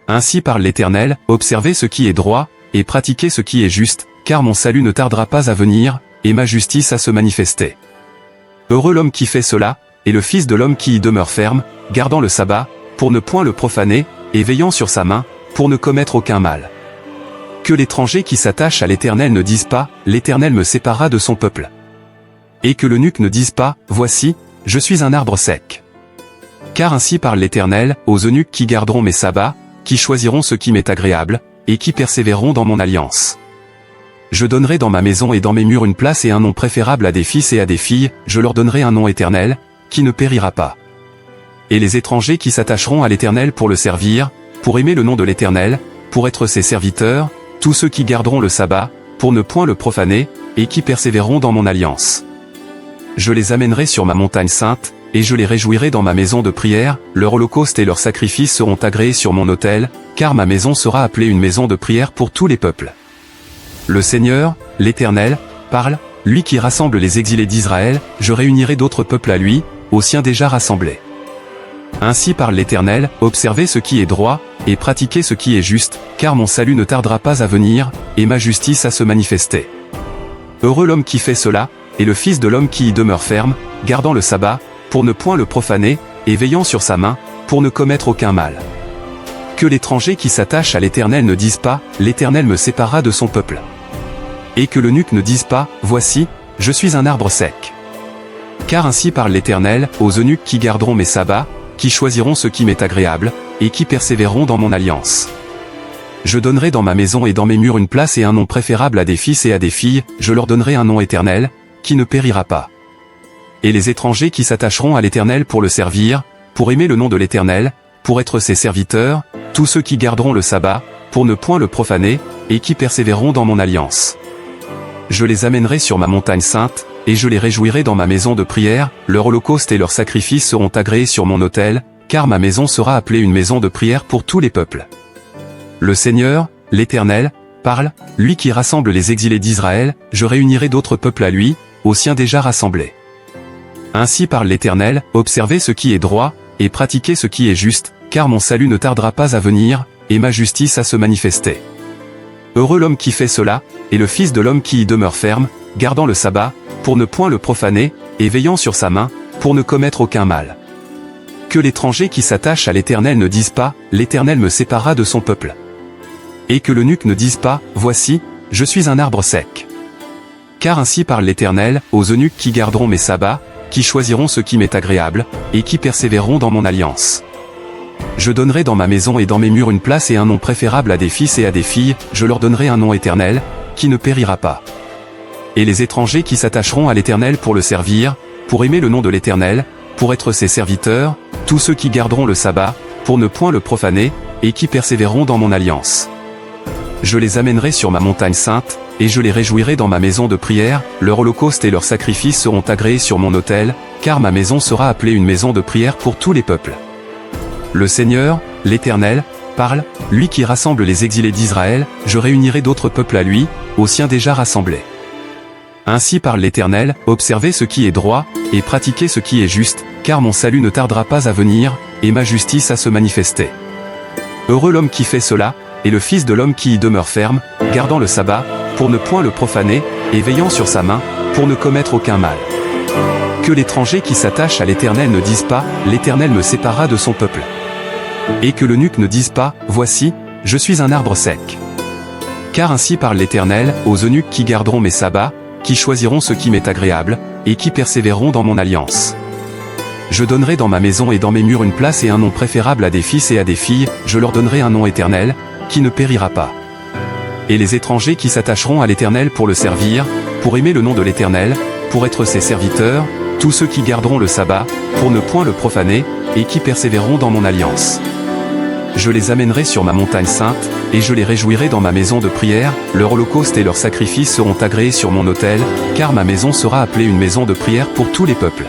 Ainsi parle l'Éternel, observez ce qui est droit, et pratiquez ce qui est juste, car mon salut ne tardera pas à venir, et ma justice à se manifester. Heureux l'homme qui fait cela, et le Fils de l'homme qui y demeure ferme, gardant le sabbat, pour ne point le profaner, et veillant sur sa main, pour ne commettre aucun mal. Que l'étranger qui s'attache à l'Éternel ne dise pas, l'Éternel me séparera de son peuple. Et que l'eunuque ne dise pas, voici, je suis un arbre sec. Car ainsi parle l'Éternel, aux eunuques qui garderont mes sabbats, qui choisiront ce qui m'est agréable, et qui persévéreront dans mon alliance. Je donnerai dans ma maison et dans mes murs une place et un nom préférable à des fils et à des filles, je leur donnerai un nom éternel, qui ne périra pas. Et les étrangers qui s'attacheront à l'Éternel pour le servir, pour aimer le nom de l'Éternel, pour être ses serviteurs, tous ceux qui garderont le sabbat, pour ne point le profaner, et qui persévéreront dans mon alliance. Je les amènerai sur ma montagne sainte, et je les réjouirai dans ma maison de prière, leur holocauste et leurs sacrifices seront agréés sur mon autel, car ma maison sera appelée une maison de prière pour tous les peuples. Le Seigneur, l'Éternel, parle, lui qui rassemble les exilés d'Israël, je réunirai d'autres peuples à lui, aux siens déjà rassemblés. Ainsi parle l'Éternel, observez ce qui est droit, et pratiquez ce qui est juste, car mon salut ne tardera pas à venir, et ma justice à se manifester. Heureux l'homme qui fait cela, et le Fils de l'homme qui y demeure ferme, gardant le sabbat, pour ne point le profaner, et veillant sur sa main, pour ne commettre aucun mal. Que l'étranger qui s'attache à l'Éternel ne dise pas, l'Éternel me séparera de son peuple. Et que l'eunuque ne dise pas, voici, je suis un arbre sec. Car ainsi parle l'Éternel, aux eunuques qui garderont mes sabbats, qui choisiront ce qui m'est agréable, et qui persévéreront dans mon alliance. Je donnerai dans ma maison et dans mes murs une place et un nom préférable à des fils et à des filles, je leur donnerai un nom éternel, qui ne périra pas. Et les étrangers qui s'attacheront à l'Éternel pour le servir, pour aimer le nom de l'Éternel, pour être ses serviteurs, tous ceux qui garderont le sabbat, pour ne point le profaner, et qui persévéreront dans mon alliance. Je les amènerai sur ma montagne sainte, et je les réjouirai dans ma maison de prière, leur holocauste et leurs sacrifices seront agréés sur mon autel, car ma maison sera appelée une maison de prière pour tous les peuples. Le Seigneur, l'Éternel, parle, lui qui rassemble les exilés d'Israël, je réunirai d'autres peuples à lui, aux siens déjà rassemblés. Ainsi parle l'Éternel, observez ce qui est droit, et pratiquez ce qui est juste, car mon salut ne tardera pas à venir, et ma justice à se manifester. Heureux l'homme qui fait cela, et le Fils de l'homme qui y demeure ferme, gardant le sabbat, pour ne point le profaner, et veillant sur sa main, pour ne commettre aucun mal. Que l'étranger qui s'attache à l'Éternel ne dise pas, l'Éternel me séparera de son peuple. Et que l'eunuque ne dise pas, voici, je suis un arbre sec. Car ainsi parle l'Éternel, aux eunuques qui garderont mes sabbats, qui choisiront ce qui m'est agréable, et qui persévéreront dans mon alliance. Je donnerai dans ma maison et dans mes murs une place et un nom préférable à des fils et à des filles, je leur donnerai un nom éternel, qui ne périra pas. Et les étrangers qui s'attacheront à l'Éternel pour le servir, pour aimer le nom de l'Éternel, pour être ses serviteurs, tous ceux qui garderont le sabbat, pour ne point le profaner, et qui persévéreront dans mon alliance. Je les amènerai sur ma montagne sainte, et je les réjouirai dans ma maison de prière, leur holocauste et leurs sacrifices seront agréés sur mon autel, car ma maison sera appelée une maison de prière pour tous les peuples. Le Seigneur, l'Éternel, parle, lui qui rassemble les exilés d'Israël, je réunirai d'autres peuples à lui, aux siens déjà rassemblés. Ainsi parle l'Éternel, observez ce qui est droit, et pratiquez ce qui est juste, car mon salut ne tardera pas à venir, et ma justice à se manifester. Heureux l'homme qui fait cela, et le Fils de l'homme qui y demeure ferme, gardant le sabbat, pour ne point le profaner, et veillant sur sa main, pour ne commettre aucun mal. Que l'étranger qui s'attache à l'Éternel ne dise pas, l'Éternel me séparera de son peuple. Et que l'eunuque ne dise pas, voici, je suis un arbre sec. Car ainsi parle l'Éternel, aux eunuques qui garderont mes sabbats, qui choisiront ce qui m'est agréable, et qui persévéreront dans mon alliance. Je donnerai dans ma maison et dans mes murs une place et un nom préférable à des fils et à des filles, je leur donnerai un nom éternel, qui ne périra pas. Et les étrangers qui s'attacheront à l'Éternel pour le servir, pour aimer le nom de l'Éternel, pour être ses serviteurs, tous ceux qui garderont le sabbat, pour ne point le profaner, et qui persévéreront dans mon alliance. Je les amènerai sur ma montagne sainte, et je les réjouirai dans ma maison de prière, leur holocauste et leurs sacrifices seront agréés sur mon autel, car ma maison sera appelée une maison de prière pour tous les peuples.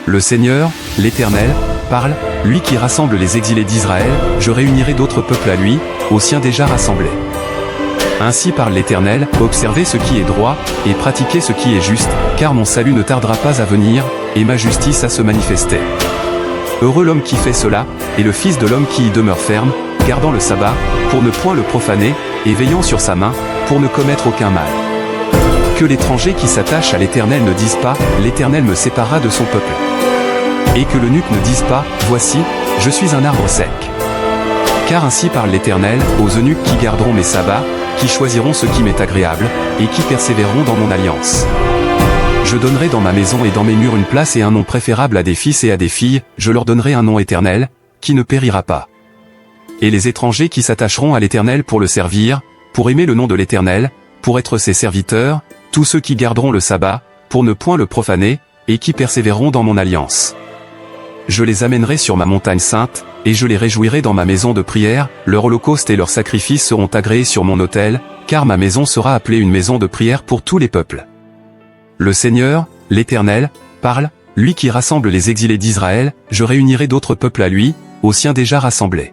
Le Seigneur, l'Éternel, parle, lui qui rassemble les exilés d'Israël, je réunirai d'autres peuples à lui, aux siens déjà rassemblés. Ainsi parle l'Éternel, observez ce qui est droit, et pratiquez ce qui est juste, car mon salut ne tardera pas à venir, et ma justice à se manifester. Heureux l'homme qui fait cela, et le Fils de l'homme qui y demeure ferme, gardant le sabbat, pour ne point le profaner, et veillant sur sa main, pour ne commettre aucun mal. Que l'étranger qui s'attache à l'Éternel ne dise pas, l'Éternel me sépara de son peuple. Et que l'eunuque ne dise pas, voici, je suis un arbre sec. Car ainsi parle l'Éternel, aux eunuques qui garderont mes sabbats, qui choisiront ce qui m'est agréable, et qui persévéreront dans mon alliance. Je donnerai dans ma maison et dans mes murs une place et un nom préférable à des fils et à des filles, je leur donnerai un nom éternel, qui ne périra pas. Et les étrangers qui s'attacheront à l'Éternel pour le servir, pour aimer le nom de l'Éternel, pour être ses serviteurs, tous ceux qui garderont le sabbat, pour ne point le profaner, et qui persévéreront dans mon alliance. Je les amènerai sur ma montagne sainte, et je les réjouirai dans ma maison de prière, leur holocauste et leurs sacrifices seront agréés sur mon autel, car ma maison sera appelée une maison de prière pour tous les peuples. Le Seigneur, l'Éternel, parle, lui qui rassemble les exilés d'Israël, je réunirai d'autres peuples à lui, aux siens déjà rassemblés.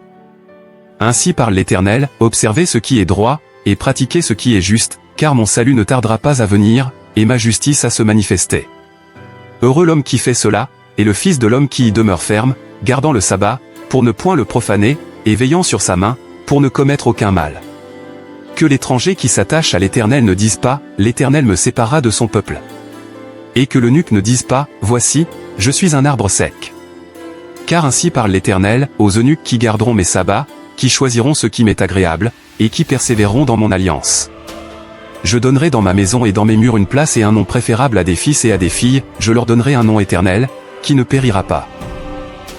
Ainsi parle l'Éternel, observez ce qui est droit, et pratiquez ce qui est juste, car mon salut ne tardera pas à venir, et ma justice à se manifester. Heureux l'homme qui fait cela, et le Fils de l'homme qui y demeure ferme, gardant le sabbat, pour ne point le profaner, et veillant sur sa main, pour ne commettre aucun mal. Que l'étranger qui s'attache à l'Éternel ne dise pas, l'Éternel me sépara de son peuple. Et que l'eunuque ne dise pas, voici, je suis un arbre sec. Car ainsi parle l'Éternel, aux eunuques qui garderont mes sabbats, qui choisiront ce qui m'est agréable, et qui persévéreront dans mon alliance. Je donnerai dans ma maison et dans mes murs une place et un nom préférable à des fils et à des filles, je leur donnerai un nom éternel, qui ne périra pas.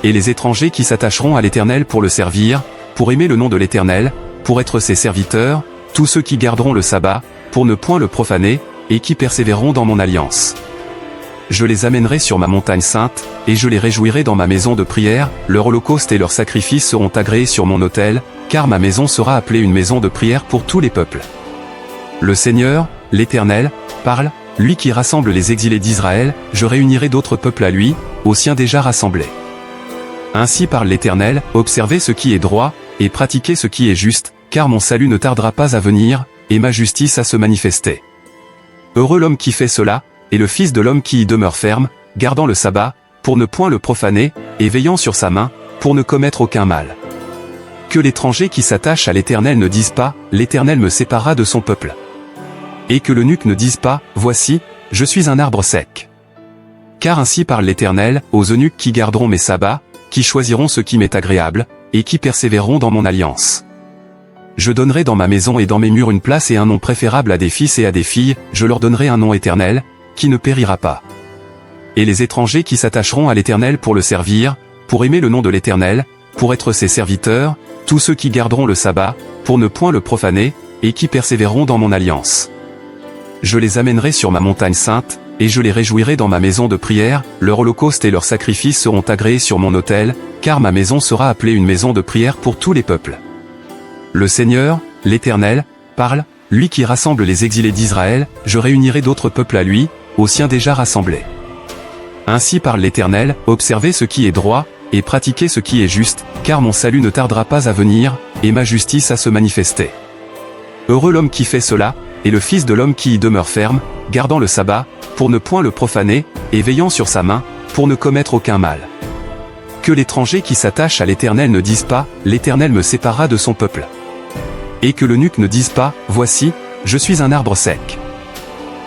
Et les étrangers qui s'attacheront à l'Éternel pour le servir, pour aimer le nom de l'Éternel, pour être ses serviteurs, tous ceux qui garderont le sabbat, pour ne point le profaner, et qui persévéreront dans mon alliance. Je les amènerai sur ma montagne sainte, et je les réjouirai dans ma maison de prière, leur holocauste et leurs sacrifices seront agréés sur mon autel, car ma maison sera appelée une maison de prière pour tous les peuples. Le Seigneur, l'Éternel, parle, lui qui rassemble les exilés d'Israël, je réunirai d'autres peuples à lui, aux siens déjà rassemblés. Ainsi parle l'Éternel, observez ce qui est droit, et pratiquez ce qui est juste, car mon salut ne tardera pas à venir, et ma justice à se manifester. Heureux l'homme qui fait cela, et le Fils de l'homme qui y demeure ferme, gardant le sabbat, pour ne point le profaner, et veillant sur sa main, pour ne commettre aucun mal. Que l'étranger qui s'attache à l'Éternel ne dise pas, l'Éternel me sépara de son peuple. Et que l'eunuque ne dise pas, voici, je suis un arbre sec. Car ainsi parle l'Éternel, aux eunuques qui garderont mes sabbats, qui choisiront ce qui m'est agréable, et qui persévéreront dans mon alliance. Je donnerai dans ma maison et dans mes murs une place et un nom préférable à des fils et à des filles, je leur donnerai un nom éternel, qui ne périra pas. Et les étrangers qui s'attacheront à l'Éternel pour le servir, pour aimer le nom de l'Éternel, pour être ses serviteurs, tous ceux qui garderont le sabbat, pour ne point le profaner, et qui persévéreront dans mon alliance. Je les amènerai sur ma montagne sainte, et je les réjouirai dans ma maison de prière, leur holocauste et leurs sacrifices seront agréés sur mon autel, car ma maison sera appelée une maison de prière pour tous les peuples. Le Seigneur, l'Éternel, parle, lui qui rassemble les exilés d'Israël, je réunirai d'autres peuples à lui, aux siens déjà rassemblés. Ainsi parle l'Éternel, observez ce qui est droit, et pratiquez ce qui est juste, car mon salut ne tardera pas à venir, et ma justice à se manifester. Heureux l'homme qui fait cela, et le Fils de l'homme qui y demeure ferme, gardant le sabbat, pour ne point le profaner, et veillant sur sa main, pour ne commettre aucun mal. Que l'étranger qui s'attache à l'Éternel ne dise pas, l'Éternel me sépara de son peuple. Et que l'eunuque ne dise pas, voici, je suis un arbre sec.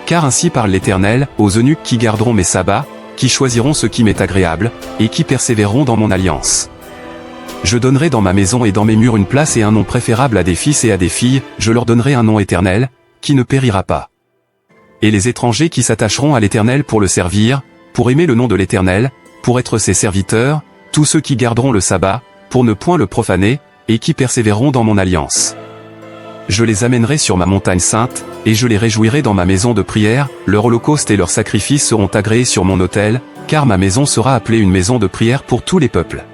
Car ainsi parle l'Éternel, aux eunuques qui garderont mes sabbats, qui choisiront ce qui m'est agréable, et qui persévéreront dans mon alliance. Je donnerai dans ma maison et dans mes murs une place et un nom préférable à des fils et à des filles, je leur donnerai un nom éternel, qui ne périra pas. Et les étrangers qui s'attacheront à l'Éternel pour le servir, pour aimer le nom de l'Éternel, pour être ses serviteurs, tous ceux qui garderont le sabbat, pour ne point le profaner, et qui persévéreront dans mon alliance. Je les amènerai sur ma montagne sainte, et je les réjouirai dans ma maison de prière, leur holocauste et leurs sacrifices seront agréés sur mon autel, car ma maison sera appelée une maison de prière pour tous les peuples.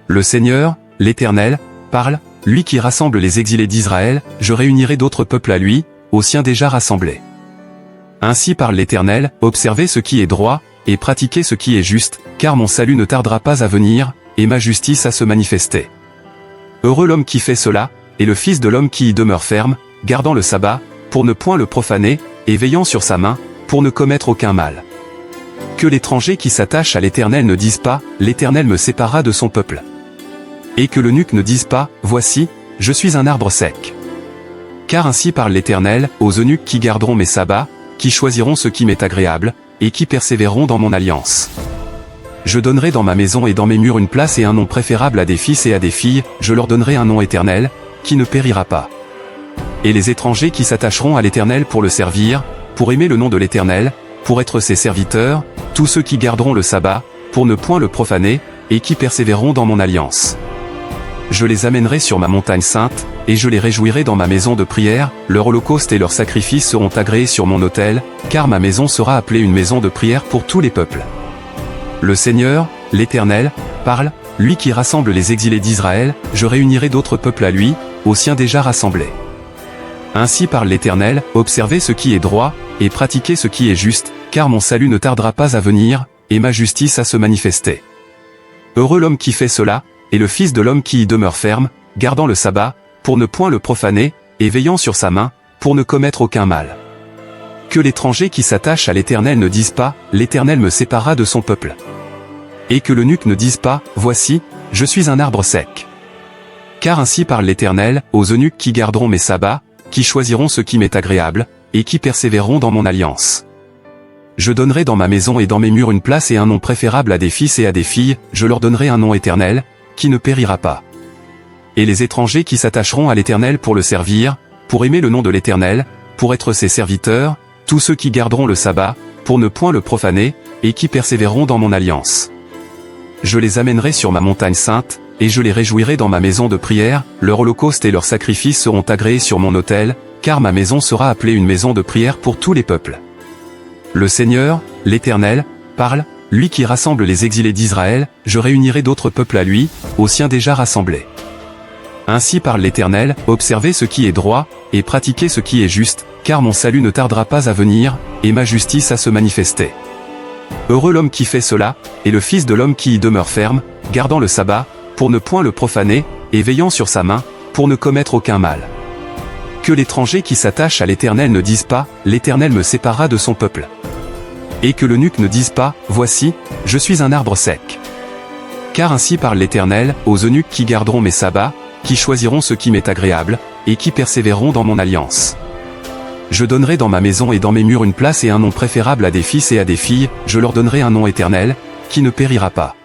Le Seigneur, l'Éternel, parle, lui qui rassemble les exilés d'Israël, je réunirai d'autres peuples à lui, aux siens déjà rassemblés. Ainsi parle l'Éternel, observez ce qui est droit, et pratiquez ce qui est juste, car mon salut ne tardera pas à venir, et ma justice à se manifester. Heureux l'homme qui fait cela, et le Fils de l'homme qui y demeure ferme, gardant le sabbat, pour ne point le profaner, et veillant sur sa main, pour ne commettre aucun mal. Que l'étranger qui s'attache à l'Éternel ne dise pas, l'Éternel me sépara de son peuple. Et que l'eunuque ne dise pas, voici, je suis un arbre sec. Car ainsi parle l'Éternel, aux eunuques qui garderont mes sabbats, qui choisiront ce qui m'est agréable, et qui persévéreront dans mon alliance. Je donnerai dans ma maison et dans mes murs une place et un nom préférable à des fils et à des filles, je leur donnerai un nom éternel, qui ne périra pas. Et les étrangers qui s'attacheront à l'Éternel pour le servir, pour aimer le nom de l'Éternel, pour être ses serviteurs, tous ceux qui garderont le sabbat, pour ne point le profaner, et qui persévéreront dans mon alliance. Je les amènerai sur ma montagne sainte, et je les réjouirai dans ma maison de prière, leur holocauste et leurs sacrifices seront agréés sur mon autel, car ma maison sera appelée une maison de prière pour tous les peuples. Le Seigneur, l'Éternel, parle, lui qui rassemble les exilés d'Israël, je réunirai d'autres peuples à lui, aux siens déjà rassemblés. Ainsi parle l'Éternel, observez ce qui est droit, et pratiquez ce qui est juste, car mon salut ne tardera pas à venir, et ma justice à se manifester. Heureux l'homme qui fait cela, et le Fils de l'homme qui y demeure ferme, gardant le sabbat, pour ne point le profaner, et veillant sur sa main, pour ne commettre aucun mal. Que l'étranger qui s'attache à l'Éternel ne dise pas, l'Éternel me séparera de son peuple. Et que l'eunuque ne dise pas, voici, je suis un arbre sec. Car ainsi parle l'Éternel, aux eunuques qui garderont mes sabbats, qui choisiront ce qui m'est agréable, et qui persévéreront dans mon alliance. Je donnerai dans ma maison et dans mes murs une place et un nom préférable à des fils et à des filles, je leur donnerai un nom éternel, qui ne périra pas. Et les étrangers qui s'attacheront à l'Éternel pour le servir, pour aimer le nom de l'Éternel, pour être ses serviteurs, tous ceux qui garderont le sabbat, pour ne point le profaner, et qui persévéreront dans mon alliance. Je les amènerai sur ma montagne sainte, et je les réjouirai dans ma maison de prière, leur holocauste et leurs sacrifices seront agréés sur mon autel, car ma maison sera appelée une maison de prière pour tous les peuples. Le Seigneur, l'Éternel, parle, lui qui rassemble les exilés d'Israël, je réunirai d'autres peuples à lui, aux siens déjà rassemblés. Ainsi parle l'Éternel, observez ce qui est droit, et pratiquez ce qui est juste, car mon salut ne tardera pas à venir, et ma justice à se manifester. Heureux l'homme qui fait cela, et le Fils de l'homme qui y demeure ferme, gardant le sabbat, pour ne point le profaner, et veillant sur sa main, pour ne commettre aucun mal. Que l'étranger qui s'attache à l'Éternel ne dise pas, l'Éternel me séparera de son peuple. Et que l'eunuque ne dise pas, voici, je suis un arbre sec. Car ainsi parle l'Éternel, aux eunuques qui garderont mes sabbats, qui choisiront ce qui m'est agréable, et qui persévéreront dans mon alliance. Je donnerai dans ma maison et dans mes murs une place et un nom préférable à des fils et à des filles, je leur donnerai un nom éternel, qui ne périra pas.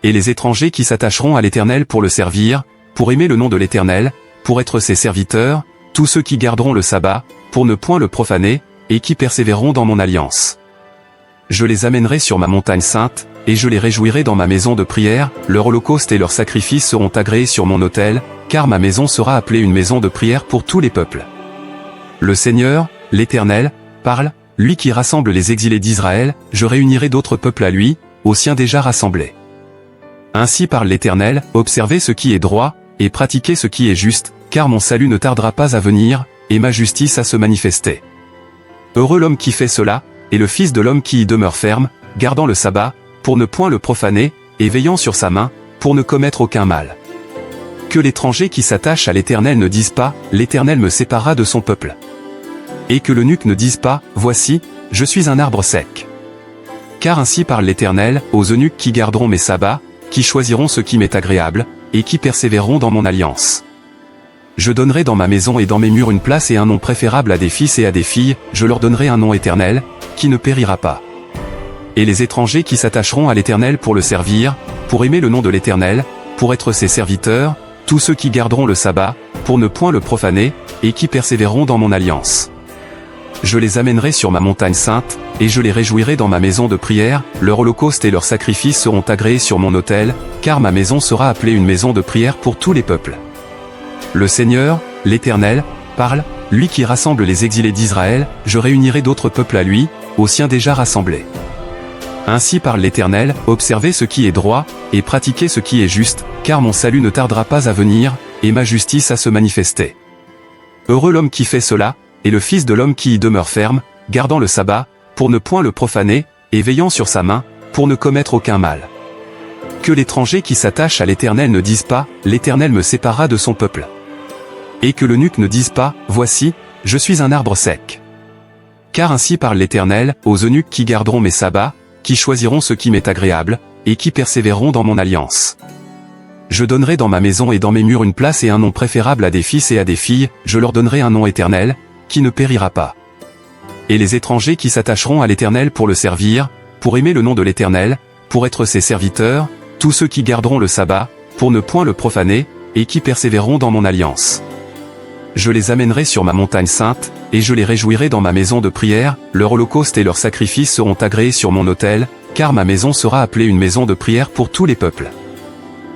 Et les étrangers qui s'attacheront à l'Éternel pour le servir, pour aimer le nom de l'Éternel, pour être ses serviteurs, tous ceux qui garderont le sabbat, pour ne point le profaner, et qui persévéreront dans mon alliance. Je les amènerai sur ma montagne sainte, et je les réjouirai dans ma maison de prière, leur holocauste et leurs sacrifices seront agréés sur mon autel, car ma maison sera appelée une maison de prière pour tous les peuples. Le Seigneur, l'Éternel, parle, lui qui rassemble les exilés d'Israël, je réunirai d'autres peuples à lui, aux siens déjà rassemblés. Ainsi parle l'Éternel, observez ce qui est droit, et pratiquez ce qui est juste, car mon salut ne tardera pas à venir, et ma justice à se manifester. Heureux l'homme qui fait cela, et le Fils de l'homme qui y demeure ferme, gardant le sabbat, pour ne point le profaner, et veillant sur sa main, pour ne commettre aucun mal. Que l'étranger qui s'attache à l'Éternel ne dise pas, l'Éternel me séparera de son peuple. Et que l'eunuque ne dise pas, voici, je suis un arbre sec. Car ainsi parle l'Éternel, aux eunuques qui garderont mes sabbats, qui choisiront ce qui m'est agréable, et qui persévéreront dans mon alliance. Je donnerai dans ma maison et dans mes murs une place et un nom préférable à des fils et à des filles, je leur donnerai un nom éternel, qui ne périra pas. Et les étrangers qui s'attacheront à l'Éternel pour le servir, pour aimer le nom de l'Éternel, pour être ses serviteurs, tous ceux qui garderont le sabbat, pour ne point le profaner, et qui persévéreront dans mon alliance. Je les amènerai sur ma montagne sainte, et je les réjouirai dans ma maison de prière, leur holocauste et leurs sacrifices seront agréés sur mon autel, car ma maison sera appelée une maison de prière pour tous les peuples. Le Seigneur, l'Éternel, parle, lui qui rassemble les exilés d'Israël, je réunirai d'autres peuples à lui, aux siens déjà rassemblés. Ainsi parle l'Éternel, observez ce qui est droit, et pratiquez ce qui est juste, car mon salut ne tardera pas à venir, et ma justice à se manifester. Heureux l'homme qui fait cela, et le Fils de l'homme qui y demeure ferme, gardant le sabbat, pour ne point le profaner, et veillant sur sa main, pour ne commettre aucun mal. Que l'étranger qui s'attache à l'Éternel ne dise pas, l'Éternel me séparera de son peuple. Et que l'eunuque ne dise pas, voici, je suis un arbre sec. Car ainsi parle l'Éternel, aux eunuques qui garderont mes sabbats, qui choisiront ce qui m'est agréable, et qui persévéreront dans mon alliance. Je donnerai dans ma maison et dans mes murs une place et un nom préférable à des fils et à des filles, je leur donnerai un nom éternel, qui ne périra pas. Et les étrangers qui s'attacheront à l'Éternel pour le servir, pour aimer le nom de l'Éternel, pour être ses serviteurs, tous ceux qui garderont le sabbat, pour ne point le profaner, et qui persévéreront dans mon alliance. Je les amènerai sur ma montagne sainte, et je les réjouirai dans ma maison de prière, leur holocauste et leurs sacrifices seront agréés sur mon autel, car ma maison sera appelée une maison de prière pour tous les peuples.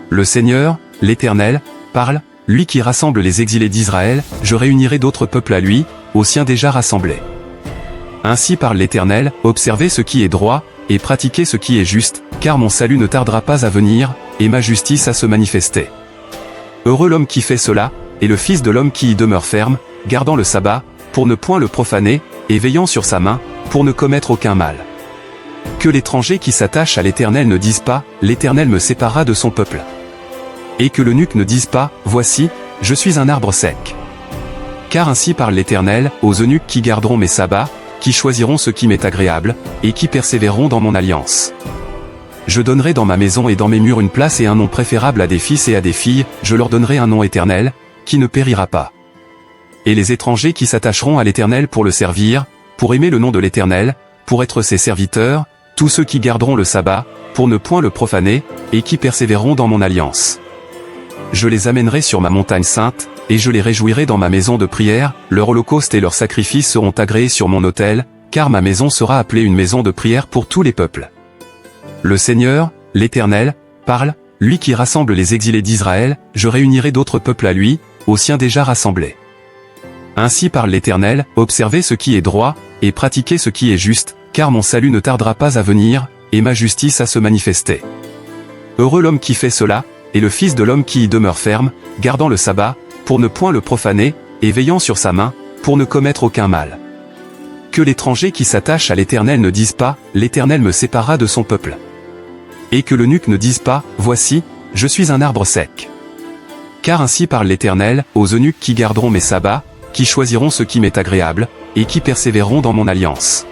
Le Seigneur, l'Éternel, parle, lui qui rassemble les exilés d'Israël, je réunirai d'autres peuples à lui, aux siens déjà rassemblés. Ainsi parle l'Éternel, observez ce qui est droit, et pratiquez ce qui est juste, car mon salut ne tardera pas à venir, et ma justice à se manifester. Heureux l'homme qui fait cela, et le Fils de l'homme qui y demeure ferme, gardant le sabbat, pour ne point le profaner, et veillant sur sa main, pour ne commettre aucun mal. Que l'étranger qui s'attache à l'Éternel ne dise pas, l'Éternel me séparera de son peuple. Et que l'eunuque ne dise pas, voici, je suis un arbre sec. Car ainsi parle l'Éternel, aux eunuques qui garderont mes sabbats, qui choisiront ce qui m'est agréable, et qui persévéreront dans mon alliance. Je donnerai dans ma maison et dans mes murs une place et un nom préférable à des fils et à des filles, je leur donnerai un nom éternel, qui ne périra pas. Et les étrangers qui s'attacheront à l'Éternel pour le servir, pour aimer le nom de l'Éternel, pour être ses serviteurs, tous ceux qui garderont le sabbat, pour ne point le profaner, et qui persévéreront dans mon alliance. Je les amènerai sur ma montagne sainte, et je les réjouirai dans ma maison de prière, leur holocauste et leurs sacrifices seront agréés sur mon autel, car ma maison sera appelée une maison de prière pour tous les peuples. Le Seigneur, l'Éternel, parle, lui qui rassemble les exilés d'Israël, je réunirai d'autres peuples à lui, aux siens déjà rassemblés. Ainsi parle l'Éternel, observez ce qui est droit, et pratiquez ce qui est juste, car mon salut ne tardera pas à venir, et ma justice à se manifester. Heureux l'homme qui fait cela, et le Fils de l'homme qui y demeure ferme, gardant le sabbat, pour ne point le profaner, et veillant sur sa main, pour ne commettre aucun mal. Que l'étranger qui s'attache à l'Éternel ne dise pas, l'Éternel me séparera de son peuple. Et que l'eunuque ne dise pas, voici, je suis un arbre sec. Car ainsi parle l'Éternel, aux eunuques qui garderont mes sabbats, qui choisiront ce qui m'est agréable, et qui persévéreront dans mon alliance.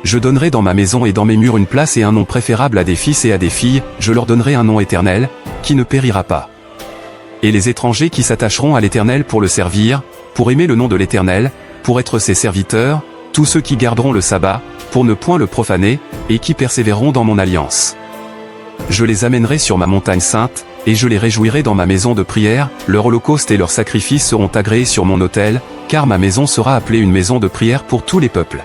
Je donnerai dans ma maison et dans mes murs une place et un nom préférable à des fils et à des filles, je leur donnerai un nom éternel, qui ne périra pas. Et les étrangers qui s'attacheront à l'Éternel pour le servir, pour aimer le nom de l'Éternel, pour être ses serviteurs, tous ceux qui garderont le sabbat, pour ne point le profaner, et qui persévéreront dans mon alliance. Je les amènerai sur ma montagne sainte, et je les réjouirai dans ma maison de prière, leur holocauste et leurs sacrifices seront agréés sur mon autel, car ma maison sera appelée une maison de prière pour tous les peuples.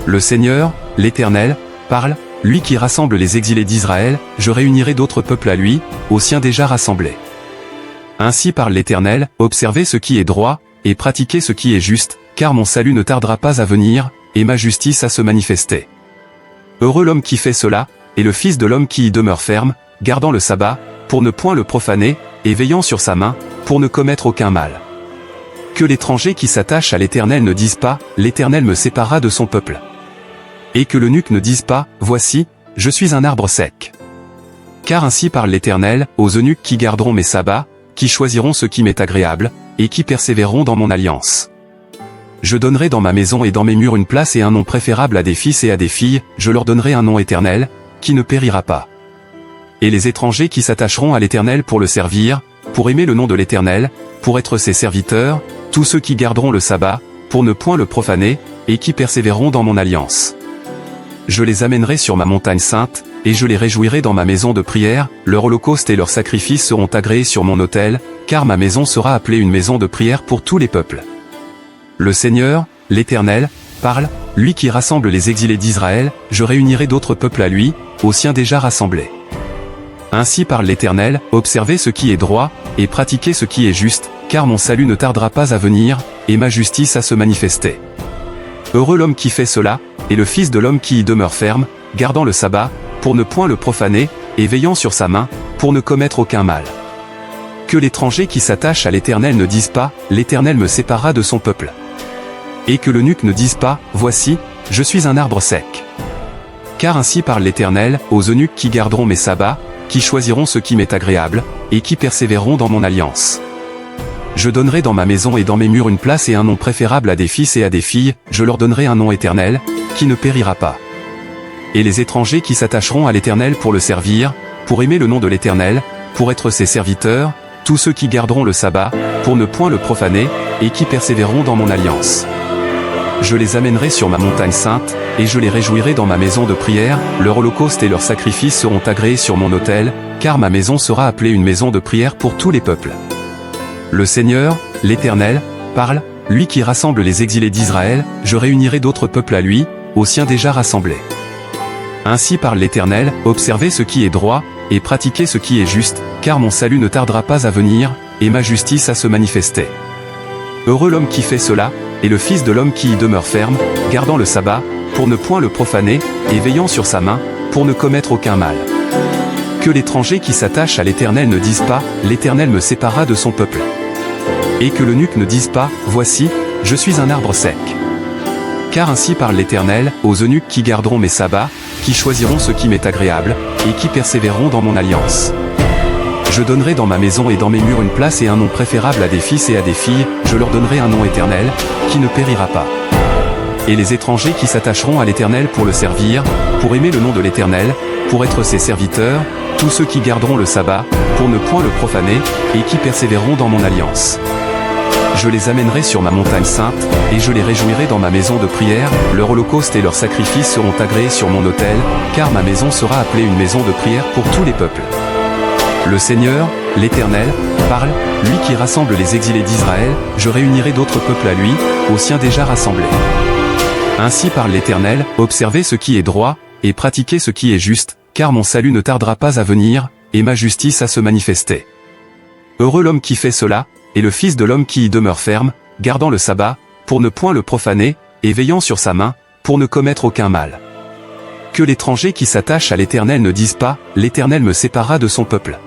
Le Seigneur, l'Éternel, parle, lui qui rassemble les exilés d'Israël, je réunirai d'autres peuples à lui, aux siens déjà rassemblés. Ainsi parle l'Éternel, observez ce qui est droit, et pratiquez ce qui est juste, car mon salut ne tardera pas à venir, et ma justice à se manifester. Heureux l'homme qui fait cela, et le Fils de l'homme qui y demeure ferme, gardant le sabbat, pour ne point le profaner, et veillant sur sa main, pour ne commettre aucun mal. Que l'étranger qui s'attache à l'Éternel ne dise pas, l'Éternel me séparera de son peuple. Et que l'eunuque ne dise pas, voici, je suis un arbre sec. Car ainsi parle l'Éternel, aux eunuques qui garderont mes sabbats, qui choisiront ce qui m'est agréable, et qui persévéreront dans mon alliance. Je donnerai dans ma maison et dans mes murs une place et un nom préférable à des fils et à des filles, je leur donnerai un nom éternel, qui ne périra pas. Et les étrangers qui s'attacheront à l'Éternel pour le servir, pour aimer le nom de l'Éternel, pour être ses serviteurs, tous ceux qui garderont le sabbat, pour ne point le profaner, et qui persévéreront dans mon alliance. Je les amènerai sur ma montagne sainte, et je les réjouirai dans ma maison de prière, leur holocauste et leurs sacrifices seront agréés sur mon autel, car ma maison sera appelée une maison de prière pour tous les peuples. Le Seigneur, l'Éternel, parle, lui qui rassemble les exilés d'Israël, je réunirai d'autres peuples à lui, aux siens déjà rassemblés. Ainsi parle l'Éternel, observez ce qui est droit, et pratiquez ce qui est juste, car mon salut ne tardera pas à venir, et ma justice à se manifester. Heureux l'homme qui fait cela, et le Fils de l'homme qui y demeure ferme, gardant le sabbat, pour ne point le profaner, et veillant sur sa main, pour ne commettre aucun mal. Que l'étranger qui s'attache à l'Éternel ne dise pas, l'Éternel me séparera de son peuple. Et que l'eunuque ne dise pas, voici, je suis un arbre sec. Car ainsi parle l'Éternel, aux eunuques qui garderont mes sabbats, qui choisiront ce qui m'est agréable, et qui persévéreront dans mon alliance. Je donnerai dans ma maison et dans mes murs une place et un nom préférable à des fils et à des filles, je leur donnerai un nom éternel, qui ne périra pas. Et les étrangers qui s'attacheront à l'Éternel pour le servir, pour aimer le nom de l'Éternel, pour être ses serviteurs, tous ceux qui garderont le sabbat, pour ne point le profaner, et qui persévéreront dans mon alliance. Je les amènerai sur ma montagne sainte, et je les réjouirai dans ma maison de prière, leur holocauste et leurs sacrifices seront agréés sur mon autel, car ma maison sera appelée une maison de prière pour tous les peuples. Le Seigneur, l'Éternel, parle, lui qui rassemble les exilés d'Israël, je réunirai d'autres peuples à lui, aux siens déjà rassemblés. Ainsi parle l'Éternel, observez ce qui est droit, et pratiquez ce qui est juste, car mon salut ne tardera pas à venir, et ma justice à se manifester. Heureux l'homme qui fait cela, et le Fils de l'homme qui y demeure ferme, gardant le sabbat, pour ne point le profaner, et veillant sur sa main, pour ne commettre aucun mal. Que l'étranger qui s'attache à l'Éternel ne dise pas, l'Éternel me sépara de son peuple. Et que l'eunuque ne dise pas, voici, je suis un arbre sec. Car ainsi parle l'Éternel, aux eunuques qui garderont mes sabbats, qui choisiront ce qui m'est agréable, et qui persévéreront dans mon alliance. Je donnerai dans ma maison et dans mes murs une place et un nom préférable à des fils et à des filles, je leur donnerai un nom éternel, qui ne périra pas. Et les étrangers qui s'attacheront à l'Éternel pour le servir, pour aimer le nom de l'Éternel, pour être ses serviteurs, tous ceux qui garderont le sabbat, pour ne point le profaner, et qui persévéreront dans mon alliance. Je les amènerai sur ma montagne sainte, et je les réjouirai dans ma maison de prière, leur holocauste et leurs sacrifices seront agréés sur mon autel, car ma maison sera appelée une maison de prière pour tous les peuples. Le Seigneur, l'Éternel, parle, lui qui rassemble les exilés d'Israël, je réunirai d'autres peuples à lui, aux siens déjà rassemblés. Ainsi parle l'Éternel, observez ce qui est droit, et pratiquez ce qui est juste, car mon salut ne tardera pas à venir, et ma justice à se manifester. Heureux l'homme qui fait cela, et le Fils de l'homme qui y demeure ferme, gardant le sabbat, pour ne point le profaner, et veillant sur sa main, pour ne commettre aucun mal. Que l'étranger qui s'attache à l'Éternel ne dise pas, l'Éternel me sépara de son peuple.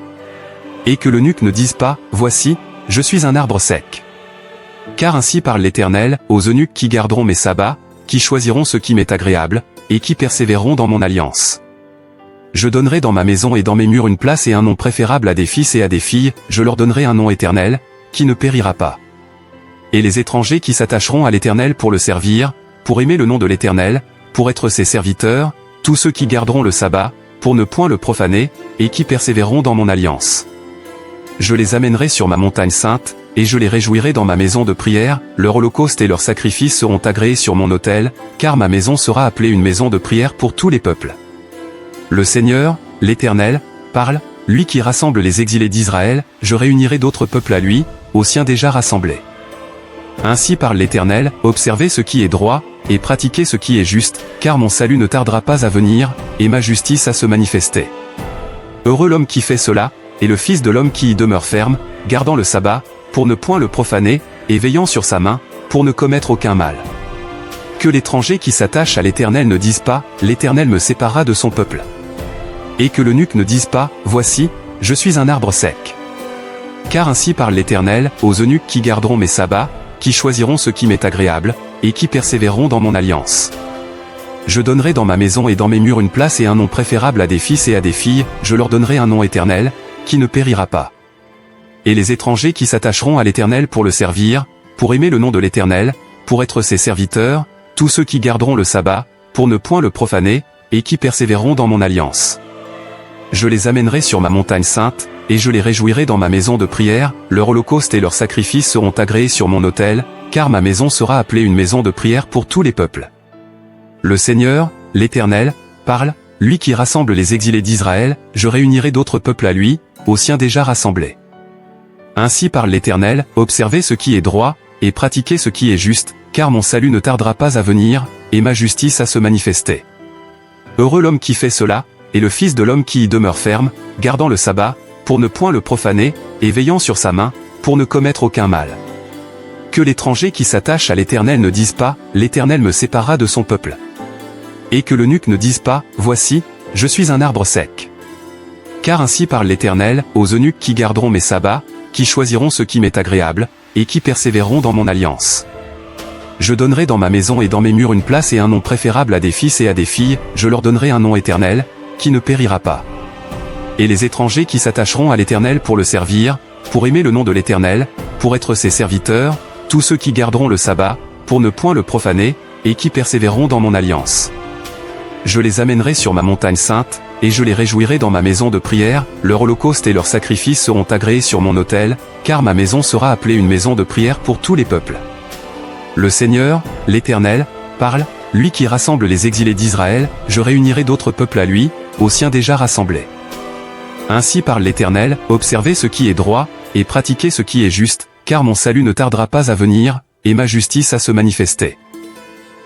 Et que l'eunuque ne dise pas, voici, je suis un arbre sec. Car ainsi parle l'Éternel, aux eunuques qui garderont mes sabbats, qui choisiront ce qui m'est agréable, et qui persévéreront dans mon alliance. Je donnerai dans ma maison et dans mes murs une place et un nom préférable à des fils et à des filles, je leur donnerai un nom éternel, qui ne périra pas. Et les étrangers qui s'attacheront à l'Éternel pour le servir, pour aimer le nom de l'Éternel, pour être ses serviteurs, tous ceux qui garderont le sabbat, pour ne point le profaner, et qui persévéreront dans mon alliance. Je les amènerai sur ma montagne sainte, et je les réjouirai dans ma maison de prière, leur holocauste et leurs sacrifices seront agréés sur mon autel, car ma maison sera appelée une maison de prière pour tous les peuples. Le Seigneur, l'Éternel, parle, lui qui rassemble les exilés d'Israël, je réunirai d'autres peuples à lui, aux siens déjà rassemblés. Ainsi parle l'Éternel, observez ce qui est droit, et pratiquez ce qui est juste, car mon salut ne tardera pas à venir, et ma justice à se manifester. Heureux l'homme qui fait cela, et le Fils de l'homme qui y demeure ferme, gardant le sabbat, pour ne point le profaner, et veillant sur sa main, pour ne commettre aucun mal. Que l'étranger qui s'attache à l'Éternel ne dise pas, l'Éternel me sépara de son peuple. Et que l'eunuque ne dise pas, voici, je suis un arbre sec. Car ainsi parle l'Éternel, aux eunuques qui garderont mes sabbats, qui choisiront ce qui m'est agréable, et qui persévéreront dans mon alliance. Je donnerai dans ma maison et dans mes murs une place et un nom préférable à des fils et à des filles, je leur donnerai un nom éternel, qui ne périra pas. Et les étrangers qui s'attacheront à l'Éternel pour le servir, pour aimer le nom de l'Éternel, pour être ses serviteurs, tous ceux qui garderont le sabbat, pour ne point le profaner, et qui persévéreront dans mon alliance. Je les amènerai sur ma montagne sainte, et je les réjouirai dans ma maison de prière, leur holocauste et leurs sacrifices seront agréés sur mon autel, car ma maison sera appelée une maison de prière pour tous les peuples. Le Seigneur, l'Éternel, parle, lui qui rassemble les exilés d'Israël, je réunirai d'autres peuples à lui, aux siens déjà rassemblés. Ainsi parle l'Éternel, observez ce qui est droit, et pratiquez ce qui est juste, car mon salut ne tardera pas à venir, et ma justice à se manifester. Heureux l'homme qui fait cela, et le Fils de l'homme qui y demeure ferme, gardant le sabbat, pour ne point le profaner, et veillant sur sa main, pour ne commettre aucun mal. Que l'étranger qui s'attache à l'Éternel ne dise pas, l'Éternel me sépara de son peuple. Et que l'eunuque ne dise pas, voici, je suis un arbre sec. Car ainsi parle l'Éternel, aux eunuques qui garderont mes sabbats, qui choisiront ce qui m'est agréable, et qui persévéreront dans mon alliance. Je donnerai dans ma maison et dans mes murs une place et un nom préférable à des fils et à des filles, je leur donnerai un nom éternel, qui ne périra pas. Et les étrangers qui s'attacheront à l'Éternel pour le servir, pour aimer le nom de l'Éternel, pour être ses serviteurs, tous ceux qui garderont le sabbat, pour ne point le profaner, et qui persévéreront dans mon alliance. Je les amènerai sur ma montagne sainte, et je les réjouirai dans ma maison de prière, leur holocauste et leurs sacrifices seront agréés sur mon autel, car ma maison sera appelée une maison de prière pour tous les peuples. Le Seigneur, l'Éternel, parle, lui qui rassemble les exilés d'Israël, je réunirai d'autres peuples à lui, aux siens déjà rassemblés. Ainsi parle l'Éternel, observez ce qui est droit, et pratiquez ce qui est juste, car mon salut ne tardera pas à venir, et ma justice à se manifester.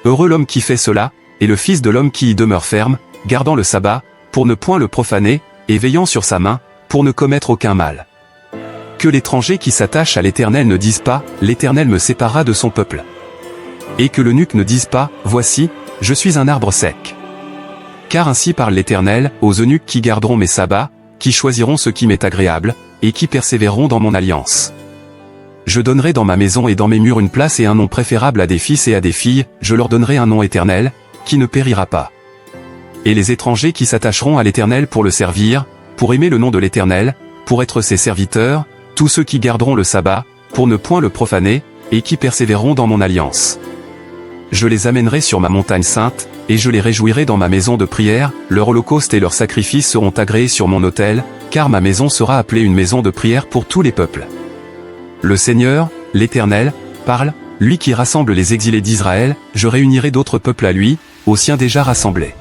Heureux l'homme qui fait cela, et le Fils de l'homme qui y demeure ferme, gardant le sabbat, pour ne point le profaner, et veillant sur sa main, pour ne commettre aucun mal. Que l'étranger qui s'attache à l'Éternel ne dise pas, l'Éternel me séparera de son peuple. Et que l'eunuque ne dise pas, voici, je suis un arbre sec. Car ainsi parle l'Éternel, aux eunuques qui garderont mes sabbats, qui choisiront ce qui m'est agréable, et qui persévéreront dans mon alliance. Je donnerai dans ma maison et dans mes murs une place et un nom préférable à des fils et à des filles, je leur donnerai un nom éternel, qui ne périra pas. Et les étrangers qui s'attacheront à l'Éternel pour le servir, pour aimer le nom de l'Éternel, pour être ses serviteurs, tous ceux qui garderont le sabbat, pour ne point le profaner, et qui persévéreront dans mon alliance. Je les amènerai sur ma montagne sainte, et je les réjouirai dans ma maison de prière, leur holocauste et leurs sacrifices seront agréés sur mon autel, car ma maison sera appelée une maison de prière pour tous les peuples. Le Seigneur, l'Éternel, parle, lui qui rassemble les exilés d'Israël, je réunirai d'autres peuples à lui, aux siens déjà rassemblés.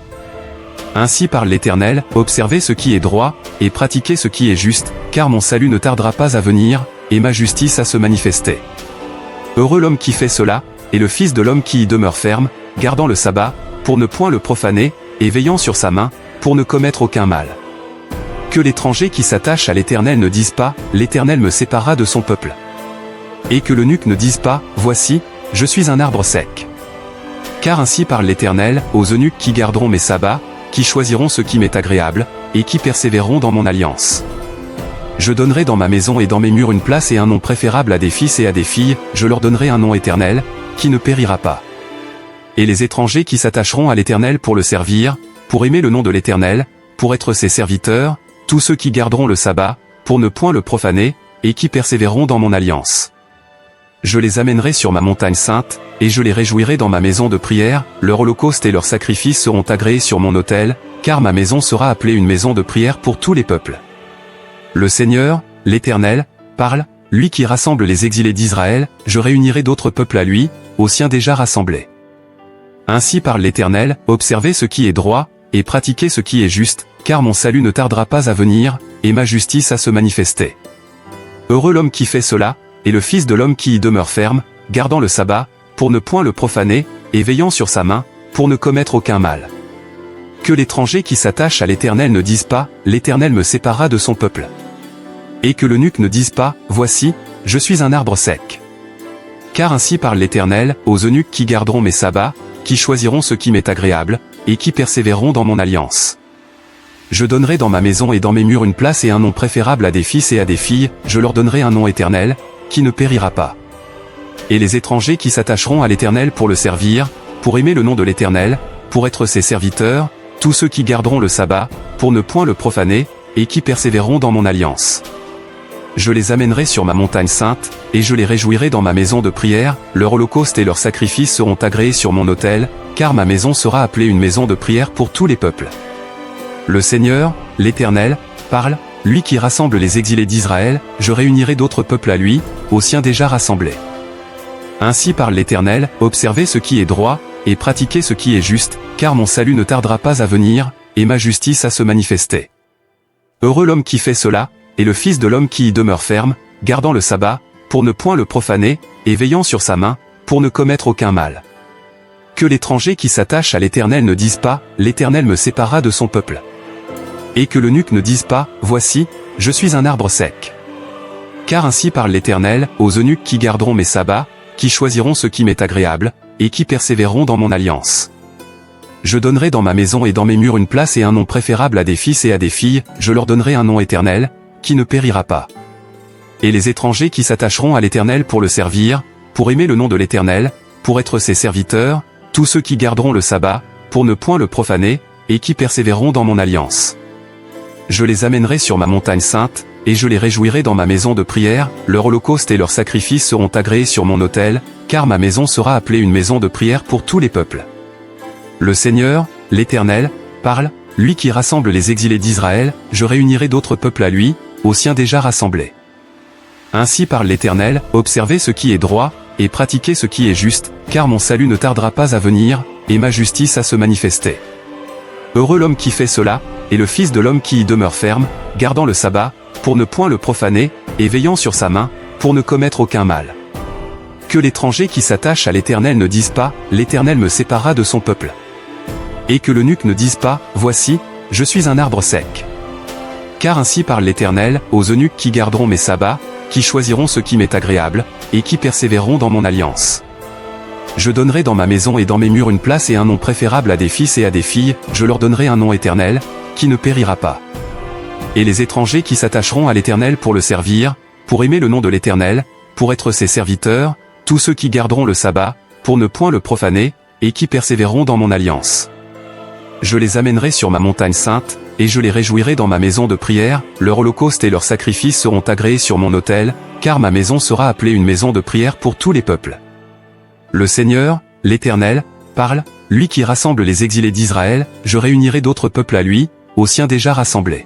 Ainsi parle l'Éternel, observez ce qui est droit, et pratiquez ce qui est juste, car mon salut ne tardera pas à venir, et ma justice à se manifester. Heureux l'homme qui fait cela, et le Fils de l'homme qui y demeure ferme, gardant le sabbat, pour ne point le profaner, et veillant sur sa main, pour ne commettre aucun mal. Que l'étranger qui s'attache à l'Éternel ne dise pas, l'Éternel me séparera de son peuple. Et que l'eunuque ne dise pas, voici, je suis un arbre sec. Car ainsi parle l'Éternel, aux eunuques qui garderont mes sabbats, qui choisiront ce qui m'est agréable, et qui persévéreront dans mon alliance. Je donnerai dans ma maison et dans mes murs une place et un nom préférable à des fils et à des filles, je leur donnerai un nom éternel, qui ne périra pas. Et les étrangers qui s'attacheront à l'Éternel pour le servir, pour aimer le nom de l'Éternel, pour être ses serviteurs, tous ceux qui garderont le sabbat, pour ne point le profaner, et qui persévéreront dans mon alliance. Je les amènerai sur ma montagne sainte, et je les réjouirai dans ma maison de prière, leur holocauste et leurs sacrifices seront agréés sur mon autel, car ma maison sera appelée une maison de prière pour tous les peuples. Le Seigneur, l'Éternel, parle, lui qui rassemble les exilés d'Israël, je réunirai d'autres peuples à lui, aux siens déjà rassemblés. Ainsi parle l'Éternel, observez ce qui est droit, et pratiquez ce qui est juste, car mon salut ne tardera pas à venir, et ma justice à se manifester. Heureux l'homme qui fait cela, et le Fils de l'homme qui y demeure ferme, gardant le sabbat, pour ne point le profaner, et veillant sur sa main, pour ne commettre aucun mal. Que l'étranger qui s'attache à l'Éternel ne dise pas, l'Éternel me séparera de son peuple. Et que l'eunuque ne dise pas, voici, je suis un arbre sec. Car ainsi parle l'Éternel, aux eunuques qui garderont mes sabbats, qui choisiront ce qui m'est agréable, et qui persévéreront dans mon alliance. Je donnerai dans ma maison et dans mes murs une place et un nom préférable à des fils et à des filles, je leur donnerai un nom éternel, qui ne périra pas. Et les étrangers qui s'attacheront à l'Éternel pour le servir, pour aimer le nom de l'Éternel, pour être ses serviteurs, tous ceux qui garderont le sabbat, pour ne point le profaner, et qui persévéreront dans mon alliance. Je les amènerai sur ma montagne sainte, et je les réjouirai dans ma maison de prière, leur holocauste et leurs sacrifices seront agréés sur mon autel, car ma maison sera appelée une maison de prière pour tous les peuples. Le Seigneur, l'Éternel, parle, lui qui rassemble les exilés d'Israël, je réunirai d'autres peuples à lui, aux siens déjà rassemblés. Ainsi parle l'Éternel, observez ce qui est droit, et pratiquez ce qui est juste, car mon salut ne tardera pas à venir, et ma justice à se manifester. Heureux l'homme qui fait cela, et le Fils de l'homme qui y demeure ferme, gardant le sabbat, pour ne point le profaner, et veillant sur sa main, pour ne commettre aucun mal. Que l'étranger qui s'attache à l'Éternel ne dise pas, l'Éternel me séparera de son peuple. Et que l'eunuque ne dise pas, voici, je suis un arbre sec. Car ainsi parle l'Éternel, aux eunuques qui garderont mes sabbats, qui choisiront ce qui m'est agréable, et qui persévéreront dans mon alliance. Je donnerai dans ma maison et dans mes murs une place et un nom préférable à des fils et à des filles, je leur donnerai un nom éternel, qui ne périra pas. Et les étrangers qui s'attacheront à l'Éternel pour le servir, pour aimer le nom de l'Éternel, pour être ses serviteurs, tous ceux qui garderont le sabbat, pour ne point le profaner, et qui persévéreront dans mon alliance. Je les amènerai sur ma montagne sainte, et je les réjouirai dans ma maison de prière, leur holocauste et leurs sacrifices seront agréés sur mon autel, car ma maison sera appelée une maison de prière pour tous les peuples. Le Seigneur, l'Éternel, parle, lui qui rassemble les exilés d'Israël, je réunirai d'autres peuples à lui, aux siens déjà rassemblés. Ainsi parle l'Éternel, observez ce qui est droit, et pratiquez ce qui est juste, car mon salut ne tardera pas à venir, et ma justice à se manifester. Heureux l'homme qui fait cela, et le Fils de l'homme qui y demeure ferme, gardant le sabbat, pour ne point le profaner, et veillant sur sa main, pour ne commettre aucun mal. Que l'étranger qui s'attache à l'Éternel ne dise pas, l'Éternel me séparera de son peuple. Et que l'eunuque ne dise pas, voici, je suis un arbre sec. Car ainsi parle l'Éternel, aux eunuques qui garderont mes sabbats, qui choisiront ce qui m'est agréable, et qui persévéreront dans mon alliance. Je donnerai dans ma maison et dans mes murs une place et un nom préférable à des fils et à des filles, je leur donnerai un nom éternel, qui ne périra pas. Et les étrangers qui s'attacheront à l'Éternel pour le servir, pour aimer le nom de l'Éternel, pour être ses serviteurs, tous ceux qui garderont le sabbat, pour ne point le profaner, et qui persévéreront dans mon alliance. Je les amènerai sur ma montagne sainte, et je les réjouirai dans ma maison de prière, leur holocauste et leurs sacrifices seront agréés sur mon autel, car ma maison sera appelée une maison de prière pour tous les peuples. Le Seigneur, l'Éternel, parle, lui qui rassemble les exilés d'Israël, je réunirai d'autres peuples à lui, aux siens déjà rassemblés.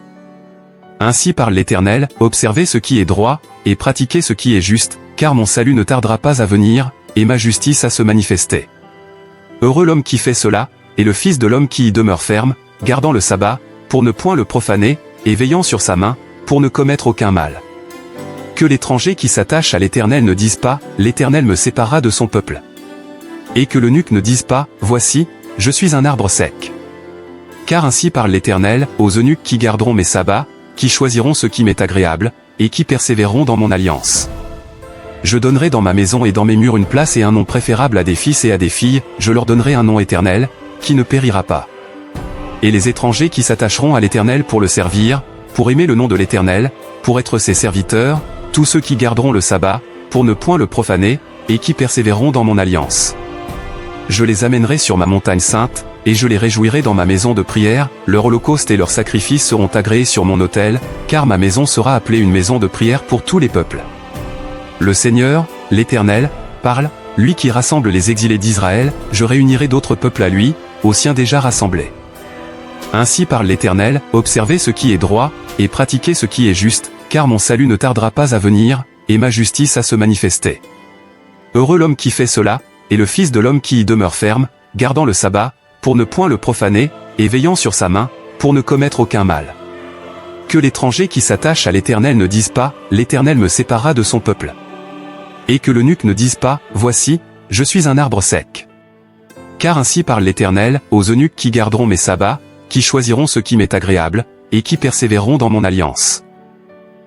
Ainsi parle l'Éternel, observez ce qui est droit, et pratiquez ce qui est juste, car mon salut ne tardera pas à venir, et ma justice à se manifester. Heureux l'homme qui fait cela, et le Fils de l'homme qui y demeure ferme, gardant le sabbat, pour ne point le profaner, et veillant sur sa main, pour ne commettre aucun mal. Que l'étranger qui s'attache à l'Éternel ne dise pas, l'Éternel me séparera de son peuple. Et que l'eunuque ne dise pas, voici, je suis un arbre sec. Car ainsi parle l'Éternel, aux eunuques qui garderont mes sabbats, qui choisiront ce qui m'est agréable, et qui persévéreront dans mon alliance. Je donnerai dans ma maison et dans mes murs une place et un nom préférable à des fils et à des filles, je leur donnerai un nom éternel, qui ne périra pas. Et les étrangers qui s'attacheront à l'Éternel pour le servir, pour aimer le nom de l'Éternel, pour être ses serviteurs, tous ceux qui garderont le sabbat, pour ne point le profaner, et qui persévéreront dans mon alliance. Je les amènerai sur ma montagne sainte, et je les réjouirai dans ma maison de prière, leur holocauste et leurs sacrifices seront agréés sur mon autel, car ma maison sera appelée une maison de prière pour tous les peuples. Le Seigneur, l'Éternel, parle, lui qui rassemble les exilés d'Israël, je réunirai d'autres peuples à lui, aux siens déjà rassemblés. Ainsi parle l'Éternel, observez ce qui est droit, et pratiquez ce qui est juste, car mon salut ne tardera pas à venir, et ma justice à se manifester. Heureux l'homme qui fait cela, et le Fils de l'homme qui y demeure ferme, gardant le sabbat, pour ne point le profaner, et veillant sur sa main, pour ne commettre aucun mal. Que l'étranger qui s'attache à l'Éternel ne dise pas, l'Éternel me séparera de son peuple. Et que l'eunuque ne dise pas, voici, je suis un arbre sec. Car ainsi parle l'Éternel, aux eunuques qui garderont mes sabbats, qui choisiront ce qui m'est agréable, et qui persévéreront dans mon alliance.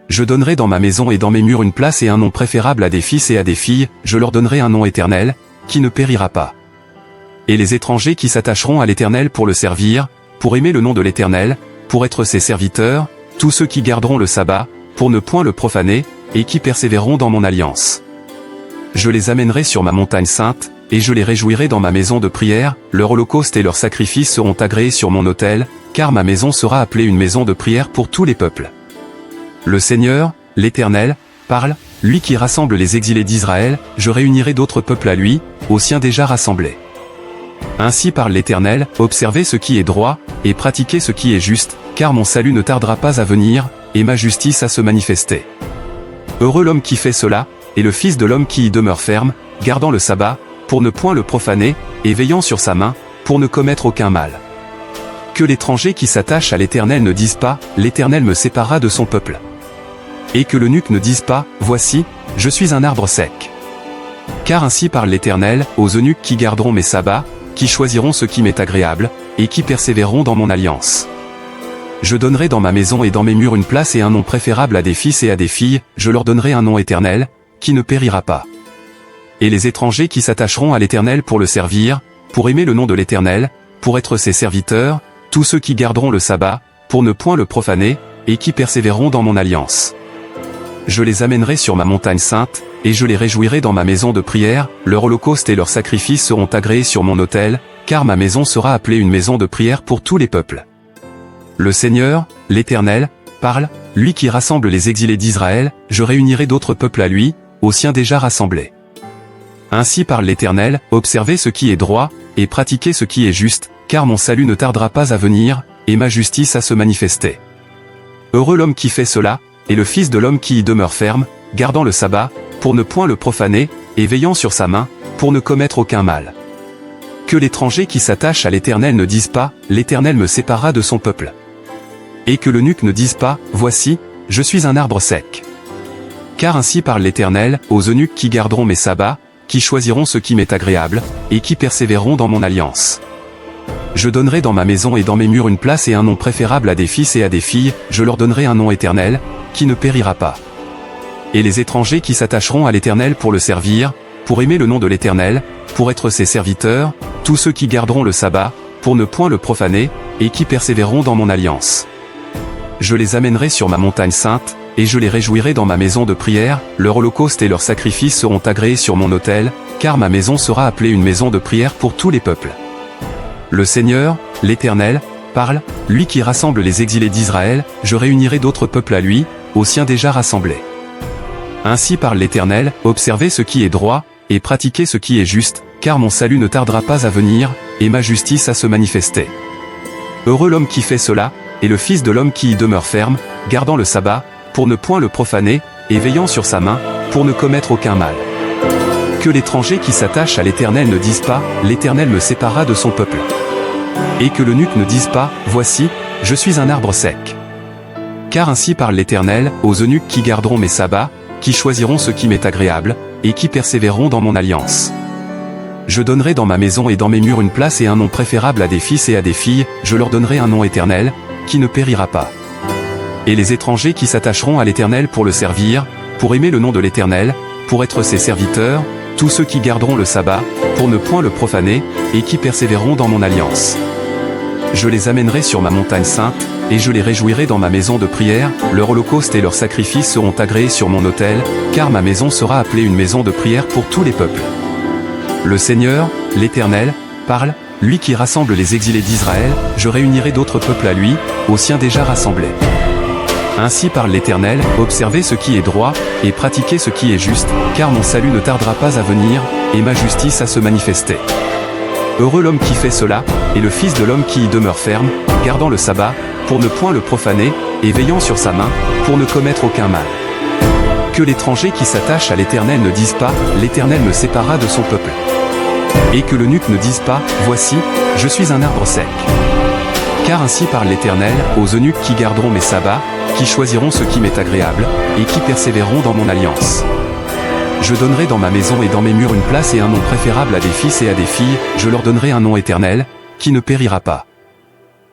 Je donnerai dans ma maison et dans mes murs une place et un nom préférable à des fils et à des filles, je leur donnerai un nom éternel, qui ne périra pas. Et les étrangers qui s'attacheront à l'Éternel pour le servir, pour aimer le nom de l'Éternel, pour être ses serviteurs, tous ceux qui garderont le sabbat, pour ne point le profaner, et qui persévéreront dans mon alliance. Je les amènerai sur ma montagne sainte, et je les réjouirai dans ma maison de prière, leur holocauste et leurs sacrifices seront agréés sur mon autel, car ma maison sera appelée une maison de prière pour tous les peuples. Le Seigneur, l'Éternel, parle, lui qui rassemble les exilés d'Israël, je réunirai d'autres peuples à lui, aux siens déjà rassemblés. Ainsi parle l'Éternel, observez ce qui est droit, et pratiquez ce qui est juste, car mon salut ne tardera pas à venir, et ma justice à se manifester. Heureux l'homme qui fait cela, et le Fils de l'homme qui y demeure ferme, gardant le sabbat, pour ne point le profaner, et veillant sur sa main, pour ne commettre aucun mal. Que l'étranger qui s'attache à l'Éternel ne dise pas, l'Éternel me séparera de son peuple. Et que l'eunuque ne dise pas, voici, je suis un arbre sec. Car ainsi parle l'Éternel, aux eunuques qui garderont mes sabbats, qui choisiront ce qui m'est agréable, et qui persévéreront dans mon alliance. Je donnerai dans ma maison et dans mes murs une place et un nom préférable à des fils et à des filles, je leur donnerai un nom éternel, qui ne périra pas. Et les étrangers qui s'attacheront à l'Éternel pour le servir, pour aimer le nom de l'Éternel, pour être ses serviteurs, tous ceux qui garderont le sabbat, pour ne point le profaner, et qui persévéreront dans mon alliance. Je les amènerai sur ma montagne sainte, et je les réjouirai dans ma maison de prière, leur holocauste et leurs sacrifices seront agréés sur mon autel, car ma maison sera appelée une maison de prière pour tous les peuples. Le Seigneur, l'Éternel, parle, lui qui rassemble les exilés d'Israël, je réunirai d'autres peuples à lui, aux siens déjà rassemblés. Ainsi parle l'Éternel, observez ce qui est droit, et pratiquez ce qui est juste, car mon salut ne tardera pas à venir, et ma justice à se manifester. Heureux l'homme qui fait cela, et le Fils de l'homme qui y demeure ferme, gardant le sabbat, pour ne point le profaner, et veillant sur sa main, pour ne commettre aucun mal. Que l'étranger qui s'attache à l'Éternel ne dise pas, l'Éternel me sépara de son peuple. Et que l'eunuque ne dise pas, voici, je suis un arbre sec. Car ainsi parle l'Éternel, aux eunuques qui garderont mes sabbats, qui choisiront ce qui m'est agréable, et qui persévéreront dans mon alliance. Je donnerai dans ma maison et dans mes murs une place et un nom préférable à des fils et à des filles, je leur donnerai un nom éternel, qui ne périra pas. Et les étrangers qui s'attacheront à l'Éternel pour le servir, pour aimer le nom de l'Éternel, pour être ses serviteurs, tous ceux qui garderont le sabbat, pour ne point le profaner, et qui persévéreront dans mon alliance. Je les amènerai sur ma montagne sainte, et je les réjouirai dans ma maison de prière, leur holocauste et leurs sacrifices seront agréés sur mon autel, car ma maison sera appelée une maison de prière pour tous les peuples. Le Seigneur, l'Éternel, parle, lui qui rassemble les exilés d'Israël, je réunirai d'autres peuples à lui, aux siens déjà rassemblés. Ainsi parle l'Éternel, observez ce qui est droit, et pratiquez ce qui est juste, car mon salut ne tardera pas à venir, et ma justice à se manifester. Heureux l'homme qui fait cela, et le Fils de l'homme qui y demeure ferme, gardant le sabbat, pour ne point le profaner, et veillant sur sa main, pour ne commettre aucun mal. Que l'étranger qui s'attache à l'Éternel ne dise pas, l'Éternel me sépara de son peuple. Et que l'eunuque ne dise pas, voici, je suis un arbre sec. Car ainsi parle l'Éternel, aux eunuques qui garderont mes sabbats, qui choisiront ce qui m'est agréable, et qui persévéreront dans mon alliance. Je donnerai dans ma maison et dans mes murs une place et un nom préférable à des fils et à des filles, je leur donnerai un nom éternel, qui ne périra pas. Et les étrangers qui s'attacheront à l'Éternel pour le servir, pour aimer le nom de l'Éternel, pour être ses serviteurs, tous ceux qui garderont le sabbat, pour ne point le profaner, et qui persévéreront dans mon alliance. Je les amènerai sur ma montagne sainte, et je les réjouirai dans ma maison de prière, leur holocauste et leurs sacrifices seront agréés sur mon autel, car ma maison sera appelée une maison de prière pour tous les peuples. Le Seigneur, l'Éternel, parle, lui qui rassemble les exilés d'Israël, je réunirai d'autres peuples à lui, aux siens déjà rassemblés. Ainsi parle l'Éternel, observez ce qui est droit, et pratiquez ce qui est juste, car mon salut ne tardera pas à venir, et ma justice à se manifester. Heureux l'homme qui fait cela, et le Fils de l'homme qui y demeure ferme, gardant le sabbat, pour ne point le profaner, et veillant sur sa main, pour ne commettre aucun mal. Que l'étranger qui s'attache à l'Éternel ne dise pas, l'Éternel me sépara de son peuple. Et que l'eunuque ne dise pas, voici, je suis un arbre sec. Car ainsi parle l'Éternel, aux eunuques qui garderont mes sabbats, qui choisiront ce qui m'est agréable, et qui persévéreront dans mon alliance. Je donnerai dans ma maison et dans mes murs une place et un nom préférable à des fils et à des filles, je leur donnerai un nom éternel, qui ne périra pas.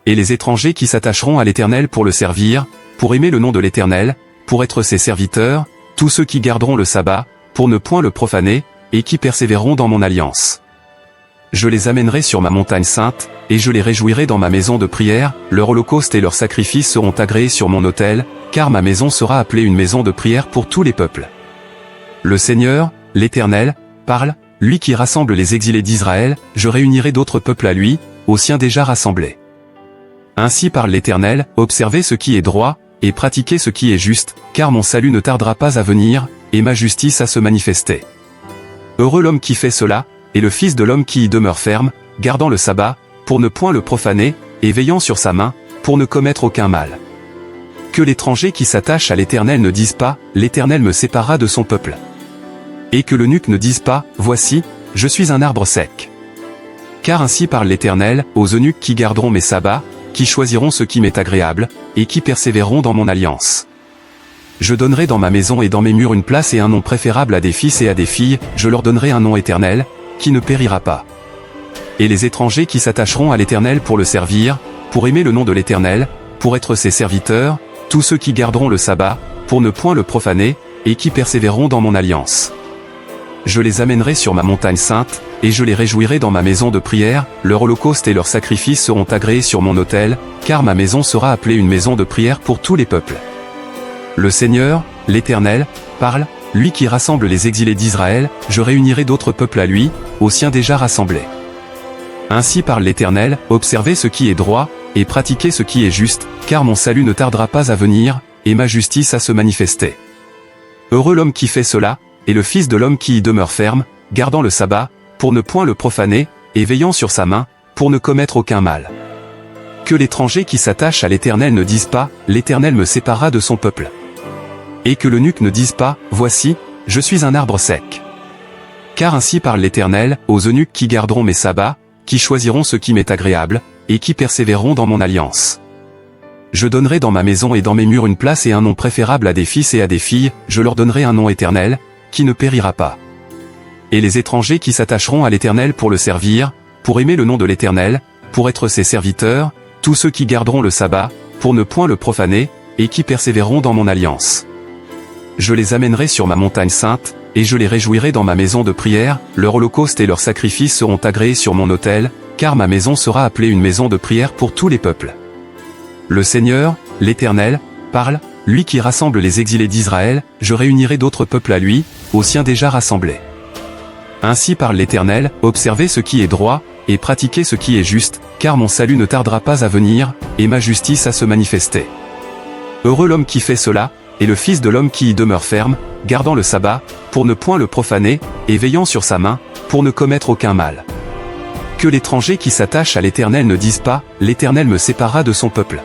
Et les étrangers qui s'attacheront à l'Éternel pour le servir, pour aimer le nom de l'Éternel, pour être ses serviteurs, tous ceux qui garderont le sabbat, pour ne point le profaner, et qui persévéreront dans mon alliance. Je les amènerai sur ma montagne sainte, et je les réjouirai dans ma maison de prière, leur holocauste et leurs sacrifices seront agréés sur mon autel, car ma maison sera appelée une maison de prière pour tous les peuples. Le Seigneur, l'Éternel, parle, lui qui rassemble les exilés d'Israël, je réunirai d'autres peuples à lui, aux siens déjà rassemblés. Ainsi parle l'Éternel, observez ce qui est droit, et pratiquez ce qui est juste, car mon salut ne tardera pas à venir, et ma justice à se manifester. Heureux l'homme qui fait cela, et le Fils de l'homme qui y demeure ferme, gardant le sabbat, pour ne point le profaner, et veillant sur sa main, pour ne commettre aucun mal. Que l'étranger qui s'attache à l'Éternel ne dise pas, l'Éternel me sépara de son peuple. Et que l'eunuque ne dise pas, voici, je suis un arbre sec. Car ainsi parle l'Éternel, aux eunuques qui garderont mes sabbats, qui choisiront ce qui m'est agréable, et qui persévéreront dans mon alliance. Je donnerai dans ma maison et dans mes murs une place et un nom préférable à des fils et à des filles, je leur donnerai un nom éternel, qui ne périra pas. Et les étrangers qui s'attacheront à l'Éternel pour le servir, pour aimer le nom de l'Éternel, pour être ses serviteurs, tous ceux qui garderont le sabbat, pour ne point le profaner, et qui persévéreront dans mon alliance. Je les amènerai sur ma montagne sainte, et je les réjouirai dans ma maison de prière, leur holocauste et leurs sacrifices seront agréés sur mon autel, car ma maison sera appelée une maison de prière pour tous les peuples. Le Seigneur, l'Éternel, parle, lui qui rassemble les exilés d'Israël, je réunirai d'autres peuples à lui, aux siens déjà rassemblés. Ainsi parle l'Éternel, observez ce qui est droit, et pratiquez ce qui est juste, car mon salut ne tardera pas à venir, et ma justice à se manifester. Heureux l'homme qui fait cela, et le Fils de l'homme qui y demeure ferme, gardant le sabbat, pour ne point le profaner, et veillant sur sa main, pour ne commettre aucun mal. Que l'étranger qui s'attache à l'Éternel ne dise pas, l'Éternel me séparera de son peuple. Et que l'eunuque ne dise pas, voici, je suis un arbre sec. Car ainsi parle l'Éternel, aux eunuques qui garderont mes sabbats, qui choisiront ce qui m'est agréable, et qui persévéreront dans mon alliance. Je donnerai dans ma maison et dans mes murs une place et un nom préférable à des fils et à des filles, je leur donnerai un nom éternel, qui ne périra pas. Et les étrangers qui s'attacheront à l'Éternel pour le servir, pour aimer le nom de l'Éternel, pour être ses serviteurs, tous ceux qui garderont le sabbat, pour ne point le profaner, et qui persévéreront dans mon alliance. Je les amènerai sur ma montagne sainte, et je les réjouirai dans ma maison de prière, leur holocauste et leurs sacrifices seront agréés sur mon autel, car ma maison sera appelée une maison de prière pour tous les peuples. Le Seigneur, l'Éternel, parle, lui qui rassemble les exilés d'Israël, je réunirai d'autres peuples à lui, aux siens déjà rassemblés. Ainsi parle l'Éternel, observez ce qui est droit, et pratiquez ce qui est juste, car mon salut ne tardera pas à venir, et ma justice à se manifester. Heureux l'homme qui fait cela, et le Fils de l'homme qui y demeure ferme, gardant le sabbat, pour ne point le profaner, et veillant sur sa main, pour ne commettre aucun mal. Que l'étranger qui s'attache à l'Éternel ne dise pas, l'Éternel me séparera de son peuple.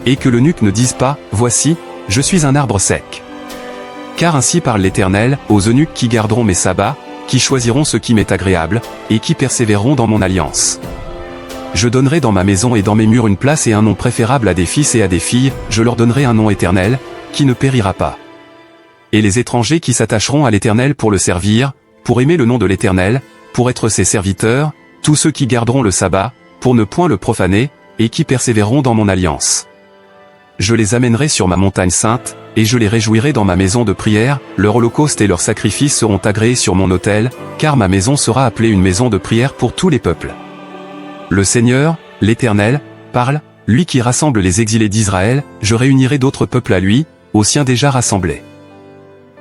Et que l'eunuque ne dise pas, voici, je suis un arbre sec. Car ainsi parle l'Éternel, aux eunuques qui garderont mes sabbats, qui choisiront ce qui m'est agréable, et qui persévéreront dans mon alliance. Je donnerai dans ma maison et dans mes murs une place et un nom préférable à des fils et à des filles, je leur donnerai un nom éternel, qui ne périra pas. Et les étrangers qui s'attacheront à l'Éternel pour le servir, pour aimer le nom de l'Éternel, pour être ses serviteurs, tous ceux qui garderont le sabbat, pour ne point le profaner, et qui persévéreront dans mon alliance. Je les amènerai sur ma montagne sainte, et je les réjouirai dans ma maison de prière, leur holocauste et leurs sacrifices seront agréés sur mon autel, car ma maison sera appelée une maison de prière pour tous les peuples. Le Seigneur, l'Éternel, parle, lui qui rassemble les exilés d'Israël, je réunirai d'autres peuples à lui, aux siens déjà rassemblés.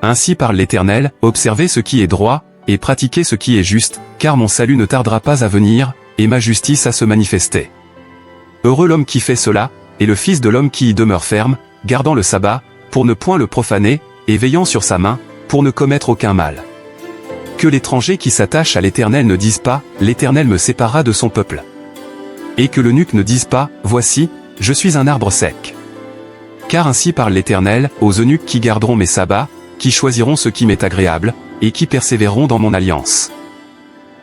Ainsi parle l'Éternel, observez ce qui est droit, et pratiquez ce qui est juste, car mon salut ne tardera pas à venir, et ma justice à se manifester. Heureux l'homme qui fait cela, et le Fils de l'homme qui y demeure ferme, gardant le sabbat, pour ne point le profaner, et veillant sur sa main, pour ne commettre aucun mal. Que l'étranger qui s'attache à l'Éternel ne dise pas, l'Éternel me séparera de son peuple. Et que l'eunuque ne dise pas, voici, je suis un arbre sec. Car ainsi parle l'Éternel, aux eunuques qui garderont mes sabbats, qui choisiront ce qui m'est agréable, et qui persévéreront dans mon alliance.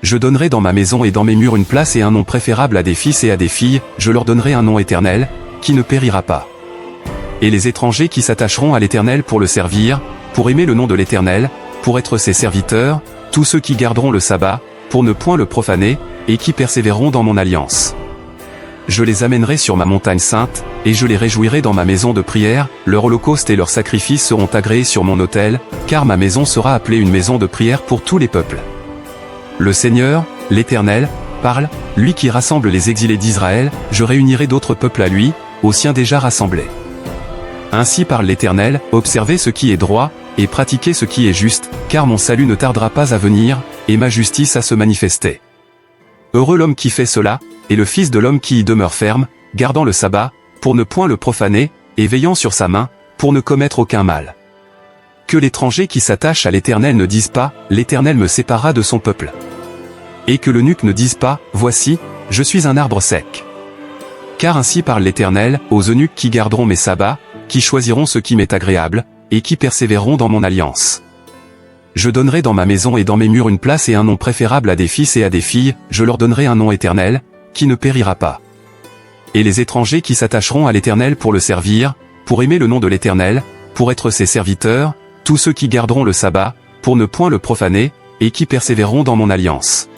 Je donnerai dans ma maison et dans mes murs une place et un nom préférable à des fils et à des filles, je leur donnerai un nom éternel, qui ne périra pas. Et les étrangers qui s'attacheront à l'Éternel pour le servir, pour aimer le nom de l'Éternel, pour être ses serviteurs, tous ceux qui garderont le sabbat, pour ne point le profaner, et qui persévéreront dans mon alliance. Je les amènerai sur ma montagne sainte, et je les réjouirai dans ma maison de prière, leur holocauste et leurs sacrifices seront agréés sur mon autel, car ma maison sera appelée une maison de prière pour tous les peuples. Le Seigneur, l'Éternel, parle, lui qui rassemble les exilés d'Israël, je réunirai d'autres peuples à lui, aux siens déjà rassemblés. Ainsi parle l'Éternel, observez ce qui est droit, et pratiquez ce qui est juste, car mon salut ne tardera pas à venir, et ma justice à se manifester. Heureux l'homme qui fait cela, et le Fils de l'homme qui y demeure ferme, gardant le sabbat, pour ne point le profaner, et veillant sur sa main, pour ne commettre aucun mal. Que l'étranger qui s'attache à l'Éternel ne dise pas, l'Éternel me séparera de son peuple. Et que l'eunuque ne dise pas, voici, je suis un arbre sec. Car ainsi parle l'Éternel, aux eunuques qui garderont mes sabbats, qui choisiront ce qui m'est agréable, et qui persévéreront dans mon alliance. Je donnerai dans ma maison et dans mes murs une place et un nom préférable à des fils et à des filles, je leur donnerai un nom éternel, qui ne périra pas. Et les étrangers qui s'attacheront à l'Éternel pour le servir, pour aimer le nom de l'Éternel, pour être ses serviteurs, tous ceux qui garderont le sabbat, pour ne point le profaner, et qui persévéreront dans mon alliance.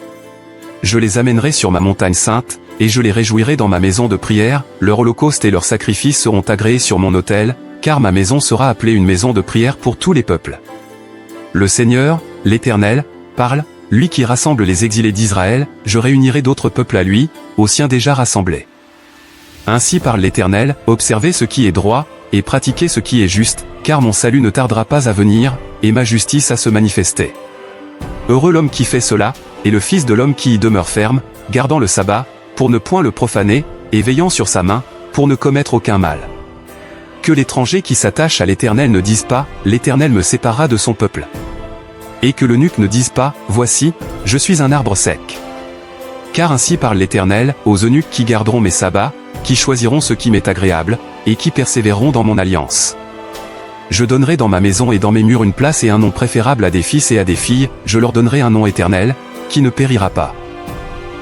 Je les amènerai sur ma montagne sainte, et je les réjouirai dans ma maison de prière, leur holocauste et leurs sacrifices seront agréés sur mon autel, car ma maison sera appelée une maison de prière pour tous les peuples. Le Seigneur, l'Éternel, parle, lui qui rassemble les exilés d'Israël, je réunirai d'autres peuples à lui, aux siens déjà rassemblés. Ainsi parle l'Éternel, observez ce qui est droit, et pratiquez ce qui est juste, car mon salut ne tardera pas à venir, et ma justice à se manifester. Heureux l'homme qui fait cela, et le Fils de l'homme qui y demeure ferme, gardant le sabbat, pour ne point le profaner, et veillant sur sa main, pour ne commettre aucun mal. Que l'étranger qui s'attache à l'Éternel ne dise pas, l'Éternel me séparera de son peuple. Et que l'eunuque ne dise pas, voici, je suis un arbre sec. Car ainsi parle l'Éternel, aux eunuques qui garderont mes sabbats, qui choisiront ce qui m'est agréable, et qui persévéreront dans mon alliance. Je donnerai dans ma maison et dans mes murs une place et un nom préférable à des fils et à des filles, je leur donnerai un nom éternel, qui ne périra pas.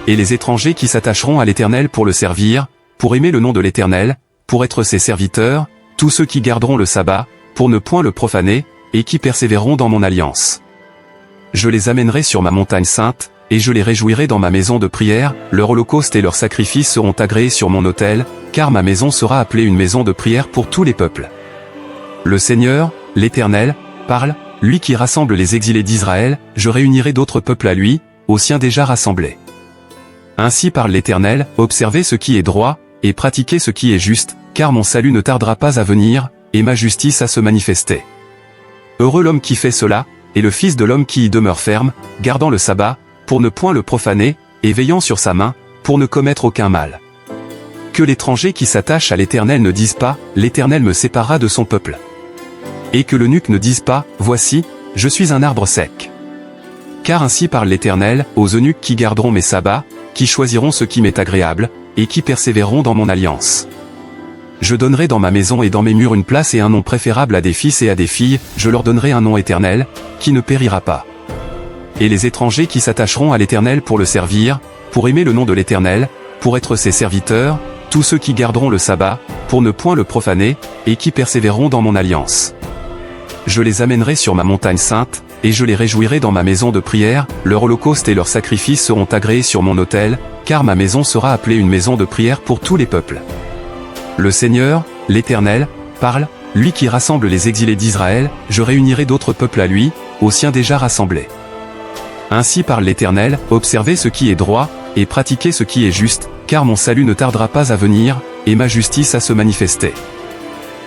Et les étrangers qui s'attacheront à l'Éternel pour le servir, pour aimer le nom de l'Éternel, pour être ses serviteurs, tous ceux qui garderont le sabbat, pour ne point le profaner, et qui persévéreront dans mon alliance. Je les amènerai sur ma montagne sainte, et je les réjouirai dans ma maison de prière, leur holocauste et leurs sacrifices seront agréés sur mon autel, car ma maison sera appelée une maison de prière pour tous les peuples. Le Seigneur, l'Éternel, parle, lui qui rassemble les exilés d'Israël, je réunirai d'autres peuples à lui, aux siens déjà rassemblés. Ainsi parle l'Éternel, observez ce qui est droit, et pratiquez ce qui est juste, car mon salut ne tardera pas à venir, et ma justice à se manifester. Heureux l'homme qui fait cela, et le Fils de l'homme qui y demeure ferme, gardant le sabbat, pour ne point le profaner, et veillant sur sa main, pour ne commettre aucun mal. Que l'étranger qui s'attache à l'Éternel ne dise pas, l'Éternel me séparera de son peuple. Et que l'eunuque ne dise pas, voici, je suis un arbre sec. Car ainsi parle l'Éternel, aux eunuques qui garderont mes sabbats, qui choisiront ce qui m'est agréable, et qui persévéreront dans mon alliance. Je donnerai dans ma maison et dans mes murs une place et un nom préférable à des fils et à des filles, je leur donnerai un nom éternel, qui ne périra pas. Et les étrangers qui s'attacheront à l'Éternel pour le servir, pour aimer le nom de l'Éternel, pour être ses serviteurs, tous ceux qui garderont le sabbat, pour ne point le profaner, et qui persévéreront dans mon alliance. Je les amènerai sur ma montagne sainte, et je les réjouirai dans ma maison de prière, leur holocauste et leurs sacrifices seront agréés sur mon autel, car ma maison sera appelée une maison de prière pour tous les peuples. Le Seigneur, l'Éternel, parle, lui qui rassemble les exilés d'Israël, je réunirai d'autres peuples à lui, aux siens déjà rassemblés. Ainsi parle l'Éternel, observez ce qui est droit, et pratiquez ce qui est juste, car mon salut ne tardera pas à venir, et ma justice à se manifester.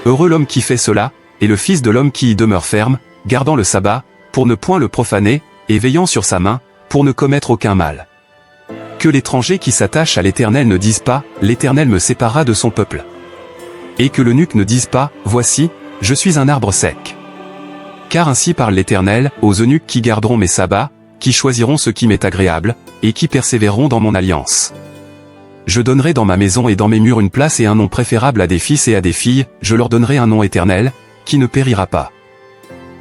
Heureux l'homme qui fait cela, et le Fils de l'homme qui y demeure ferme, gardant le sabbat, pour ne point le profaner, et veillant sur sa main, pour ne commettre aucun mal. Que l'étranger qui s'attache à l'Éternel ne dise pas, l'Éternel me séparera de son peuple. Et que l'eunuque ne dise pas, voici, je suis un arbre sec. Car ainsi parle l'Éternel, aux eunuques qui garderont mes sabbats, qui choisiront ce qui m'est agréable, et qui persévéreront dans mon alliance. Je donnerai dans ma maison et dans mes murs une place et un nom préférable à des fils et à des filles, je leur donnerai un nom éternel, qui ne périra pas.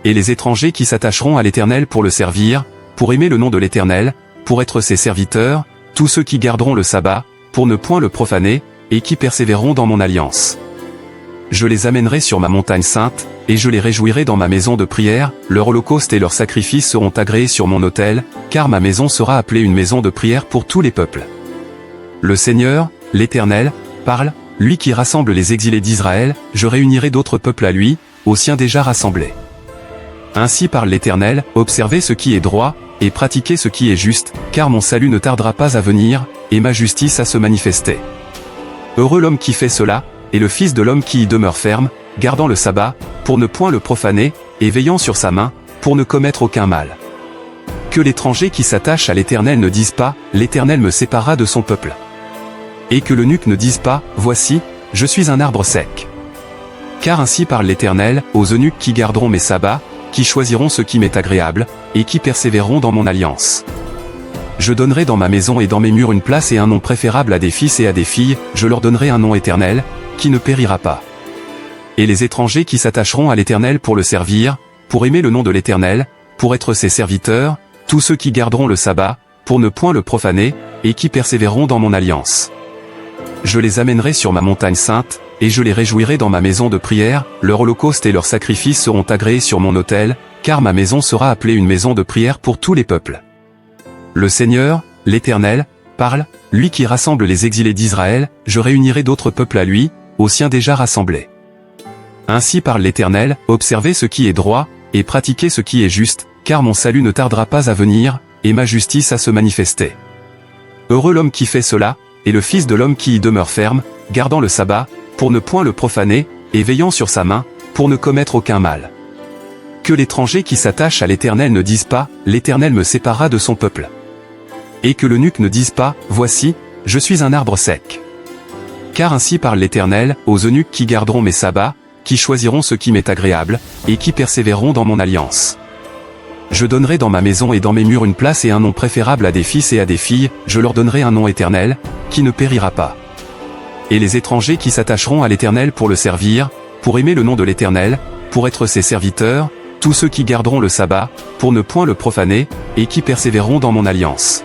Et les étrangers qui s'attacheront à l'Éternel pour le servir, pour aimer le nom de l'Éternel, pour être ses serviteurs, tous ceux qui garderont le sabbat, pour ne point le profaner, et qui persévéreront dans mon alliance. Je les amènerai sur ma montagne sainte, et je les réjouirai dans ma maison de prière, leur holocauste et leurs sacrifices seront agréés sur mon autel, car ma maison sera appelée une maison de prière pour tous les peuples. Le Seigneur, l'Éternel, parle, lui qui rassemble les exilés d'Israël, je réunirai d'autres peuples à lui, aux siens déjà rassemblés. Ainsi parle l'Éternel, observez ce qui est droit, et pratiquez ce qui est juste, car mon salut ne tardera pas à venir, et ma justice à se manifester. Heureux l'homme qui fait cela, et le Fils de l'homme qui y demeure ferme, gardant le sabbat, pour ne point le profaner, et veillant sur sa main, pour ne commettre aucun mal. Que l'étranger qui s'attache à l'Éternel ne dise pas, l'Éternel me séparera de son peuple. Et que l'eunuque ne dise pas, voici, je suis un arbre sec. Car ainsi parle l'Éternel, aux eunuques qui garderont mes sabbats, qui choisiront ce qui m'est agréable, et qui persévéreront dans mon alliance. Je donnerai dans ma maison et dans mes murs une place et un nom préférable à des fils et à des filles, je leur donnerai un nom éternel, qui ne périra pas. Et les étrangers qui s'attacheront à l'Éternel pour le servir, pour aimer le nom de l'Éternel, pour être ses serviteurs, tous ceux qui garderont le sabbat, pour ne point le profaner, et qui persévéreront dans mon alliance. Je les amènerai sur ma montagne sainte, et je les réjouirai dans ma maison de prière, leur holocauste et leurs sacrifices seront agréés sur mon autel, car ma maison sera appelée une maison de prière pour tous les peuples. Le Seigneur, l'Éternel, parle, lui qui rassemble les exilés d'Israël, je réunirai d'autres peuples à lui, aux siens déjà rassemblés. Ainsi parle l'Éternel, observez ce qui est droit, et pratiquez ce qui est juste, car mon salut ne tardera pas à venir, et ma justice à se manifester. Heureux l'homme qui fait cela, et le Fils de l'homme qui y demeure ferme, gardant le sabbat, pour ne point le profaner, et veillant sur sa main, pour ne commettre aucun mal. Que l'étranger qui s'attache à l'Éternel ne dise pas, l'Éternel me séparera de son peuple. Et que l'eunuque ne dise pas, voici, je suis un arbre sec. Car ainsi parle l'Éternel, aux eunuques qui garderont mes sabbats, qui choisiront ce qui m'est agréable, et qui persévéreront dans mon alliance. Je donnerai dans ma maison et dans mes murs une place et un nom préférable à des fils et à des filles, je leur donnerai un nom éternel, qui ne périra pas. et les étrangers qui s'attacheront à l'Éternel pour le servir, pour aimer le nom de l'Éternel, pour être ses serviteurs, tous ceux qui garderont le sabbat, pour ne point le profaner, et qui persévéreront dans mon alliance.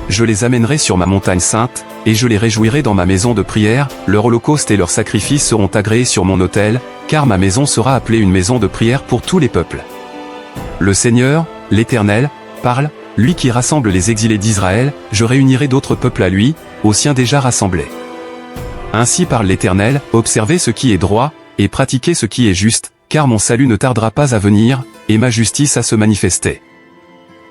Je les amènerai sur ma montagne sainte, et je les réjouirai dans ma maison de prière, leur holocauste et leurs sacrifices seront agréés sur mon autel, car ma maison sera appelée une maison de prière pour tous les peuples. Le Seigneur, l'Éternel, parle, lui qui rassemble les exilés d'Israël, je réunirai d'autres peuples à lui, aux siens déjà rassemblés. Ainsi parle l'Éternel, observez ce qui est droit, et pratiquez ce qui est juste, car mon salut ne tardera pas à venir, et ma justice à se manifester.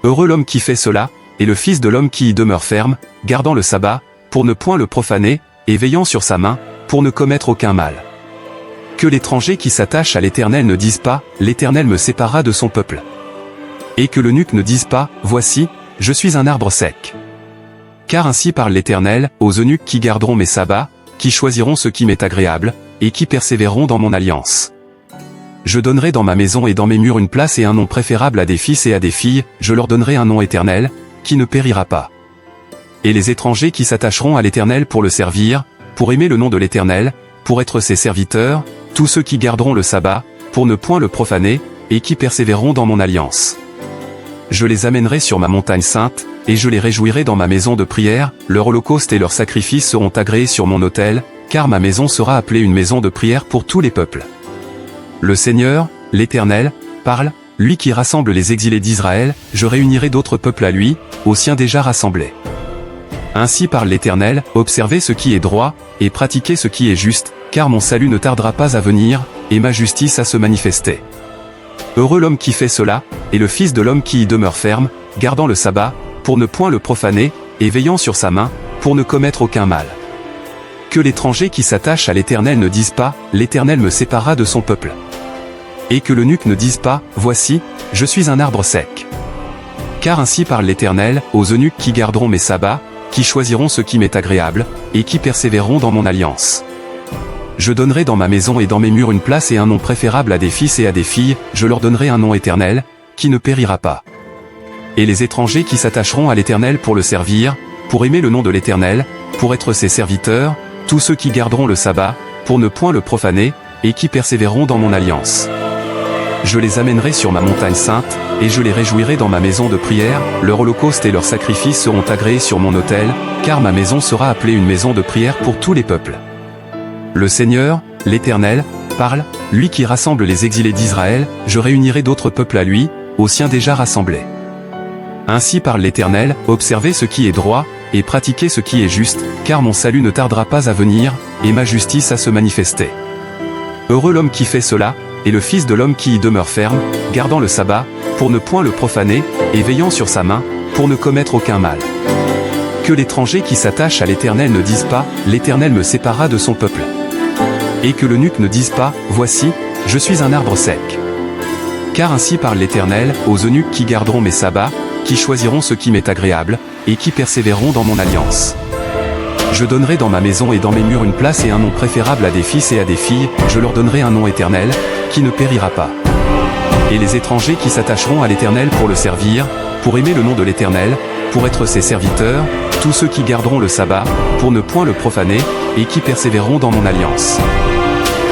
Heureux l'homme qui fait cela, et le Fils de l'homme qui y demeure ferme, gardant le sabbat, pour ne point le profaner, et veillant sur sa main, pour ne commettre aucun mal. Que l'étranger qui s'attache à l'Éternel ne dise pas, l'Éternel me séparera de son peuple. Et que l'eunuque ne dise pas, voici, je suis un arbre sec. Car ainsi parle l'Éternel, aux eunuques qui garderont mes sabbats, qui choisiront ce qui m'est agréable, et qui persévéreront dans mon alliance. Je donnerai dans ma maison et dans mes murs une place et un nom préférable à des fils et à des filles, je leur donnerai un nom éternel, qui ne périra pas. Et les étrangers qui s'attacheront à l'Éternel pour le servir, pour aimer le nom de l'Éternel, pour être ses serviteurs, tous ceux qui garderont le sabbat, pour ne point le profaner, et qui persévéreront dans mon alliance. Je les amènerai sur ma montagne sainte, et je les réjouirai dans ma maison de prière, leur holocauste et leurs sacrifices seront agréés sur mon autel, car ma maison sera appelée une maison de prière pour tous les peuples. Le Seigneur, l'Éternel, parle, lui qui rassemble les exilés d'Israël, je réunirai d'autres peuples à lui, aux siens déjà rassemblés. Ainsi parle l'Éternel, observez ce qui est droit, et pratiquez ce qui est juste, car mon salut ne tardera pas à venir, et ma justice à se manifester. Heureux l'homme qui fait cela, et le Fils de l'homme qui y demeure ferme, gardant le sabbat, pour ne point le profaner, et veillant sur sa main, pour ne commettre aucun mal. Que l'étranger qui s'attache à l'Éternel ne dise pas, l'Éternel me séparera de son peuple. Et que l'eunuque ne dise pas, voici, je suis un arbre sec. Car ainsi parle l'Éternel, aux eunuques qui garderont mes sabbats, qui choisiront ce qui m'est agréable, et qui persévéreront dans mon alliance. Je donnerai dans ma maison et dans mes murs une place et un nom préférable à des fils et à des filles, je leur donnerai un nom éternel, qui ne périra pas. Et les étrangers qui s'attacheront à l'Éternel pour le servir, pour aimer le nom de l'Éternel, pour être ses serviteurs, tous ceux qui garderont le sabbat, pour ne point le profaner, et qui persévéreront dans mon alliance. Je les amènerai sur ma montagne sainte, et je les réjouirai dans ma maison de prière, leur holocauste et leurs sacrifices seront agréés sur mon autel, car ma maison sera appelée une maison de prière pour tous les peuples. Le Seigneur, l'Éternel, parle, lui qui rassemble les exilés d'Israël, je réunirai d'autres peuples à lui, aux siens déjà rassemblés. Ainsi parle l'Éternel, observez ce qui est droit, et pratiquez ce qui est juste, car mon salut ne tardera pas à venir, et ma justice à se manifester. Heureux l'homme qui fait cela, et le Fils de l'homme qui y demeure ferme, gardant le sabbat, pour ne point le profaner, et veillant sur sa main, pour ne commettre aucun mal. Que l'étranger qui s'attache à l'Éternel ne dise pas, l'Éternel me séparera de son peuple. Et que l'eunuque ne dise pas, voici, je suis un arbre sec. Car ainsi parle l'Éternel, aux eunuques qui garderont mes sabbats, qui choisiront ce qui m'est agréable, et qui persévéreront dans mon alliance. Je donnerai dans ma maison et dans mes murs une place et un nom préférable à des fils et à des filles, je leur donnerai un nom éternel, qui ne périra pas. Et les étrangers qui s'attacheront à l'Éternel pour le servir, pour aimer le nom de l'Éternel, pour être ses serviteurs, tous ceux qui garderont le sabbat, pour ne point le profaner, et qui persévéreront dans mon alliance.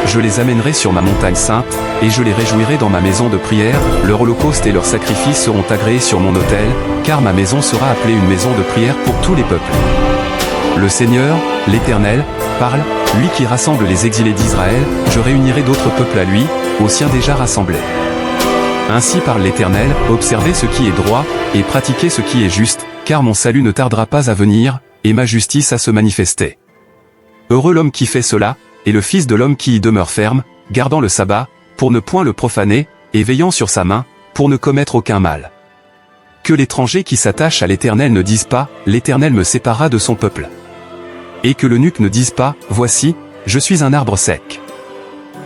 Je les amènerai sur ma montagne sainte, et je les réjouirai dans ma maison de prière, leur holocauste et leurs sacrifices seront agréés sur mon autel, car ma maison sera appelée une maison de prière pour tous les peuples. Le Seigneur, l'Éternel, parle, lui qui rassemble les exilés d'Israël, je réunirai d'autres peuples à lui, aux siens déjà rassemblés. Ainsi parle l'Éternel, observez ce qui est droit, et pratiquez ce qui est juste, car mon salut ne tardera pas à venir, et ma justice à se manifester. Heureux l'homme qui fait cela, et le Fils de l'homme qui y demeure ferme, gardant le sabbat, pour ne point le profaner, et veillant sur sa main, pour ne commettre aucun mal. Que l'étranger qui s'attache à l'Éternel ne dise pas, l'Éternel me séparera de son peuple. Et que l'eunuque ne dise pas, voici, je suis un arbre sec.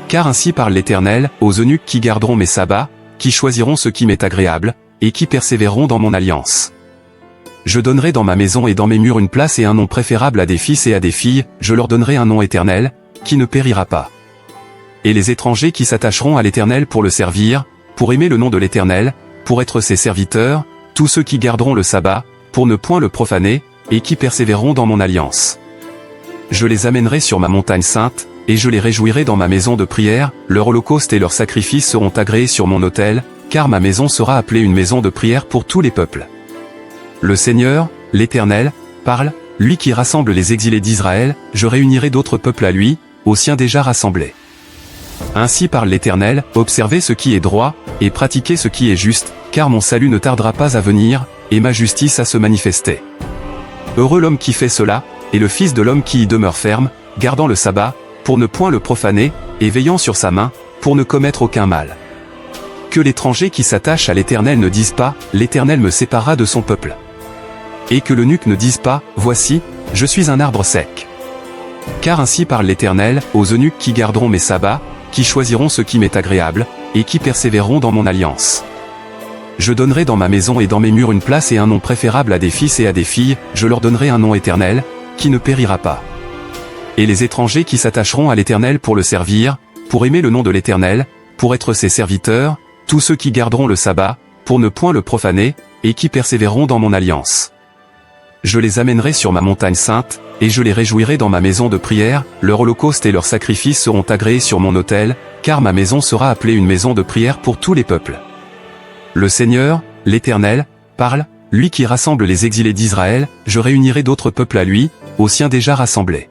Car ainsi parle l'Éternel, aux eunuques qui garderont mes sabbats, qui choisiront ce qui m'est agréable, et qui persévéreront dans mon alliance. Je donnerai dans ma maison et dans mes murs une place et un nom préférable à des fils et à des filles, je leur donnerai un nom éternel, qui ne périra pas. Et les étrangers qui s'attacheront à l'Éternel pour le servir, pour aimer le nom de l'Éternel, pour être ses serviteurs, tous ceux qui garderont le sabbat, pour ne point le profaner, et qui persévéreront dans mon alliance. Je les amènerai sur ma montagne sainte, et je les réjouirai dans ma maison de prière, leur holocauste et leurs sacrifices seront agréés sur mon autel, car ma maison sera appelée une maison de prière pour tous les peuples. Le Seigneur, l'Éternel, parle, lui qui rassemble les exilés d'Israël, je réunirai d'autres peuples à lui, aux siens déjà rassemblés. Ainsi parle l'Éternel, observez ce qui est droit, et pratiquez ce qui est juste, car mon salut ne tardera pas à venir, et ma justice à se manifester. Heureux l'homme qui fait cela, et le Fils de l'homme qui y demeure ferme, gardant le sabbat, pour ne point le profaner, et veillant sur sa main, pour ne commettre aucun mal. Que l'étranger qui s'attache à l'Éternel ne dise pas, l'Éternel me séparera de son peuple. Et que l'eunuque ne dise pas, voici, je suis un arbre sec. Car ainsi parle l'Éternel, aux eunuques qui garderont mes sabbats, qui choisiront ce qui m'est agréable, et qui persévéreront dans mon alliance. Je donnerai dans ma maison et dans mes murs une place et un nom préférable à des fils et à des filles, je leur donnerai un nom éternel, qui ne périra pas. Et les étrangers qui s'attacheront à l'Éternel pour le servir, pour aimer le nom de l'Éternel, pour être ses serviteurs, tous ceux qui garderont le sabbat, pour ne point le profaner, et qui persévéreront dans mon alliance. Je les amènerai sur ma montagne sainte, et je les réjouirai dans ma maison de prière, leur holocauste et leurs sacrifices seront agréés sur mon autel, car ma maison sera appelée une maison de prière pour tous les peuples. Le Seigneur, l'Éternel, parle, lui qui rassemble les exilés d'Israël, je réunirai d'autres peuples à lui, aux siens déjà rassemblés.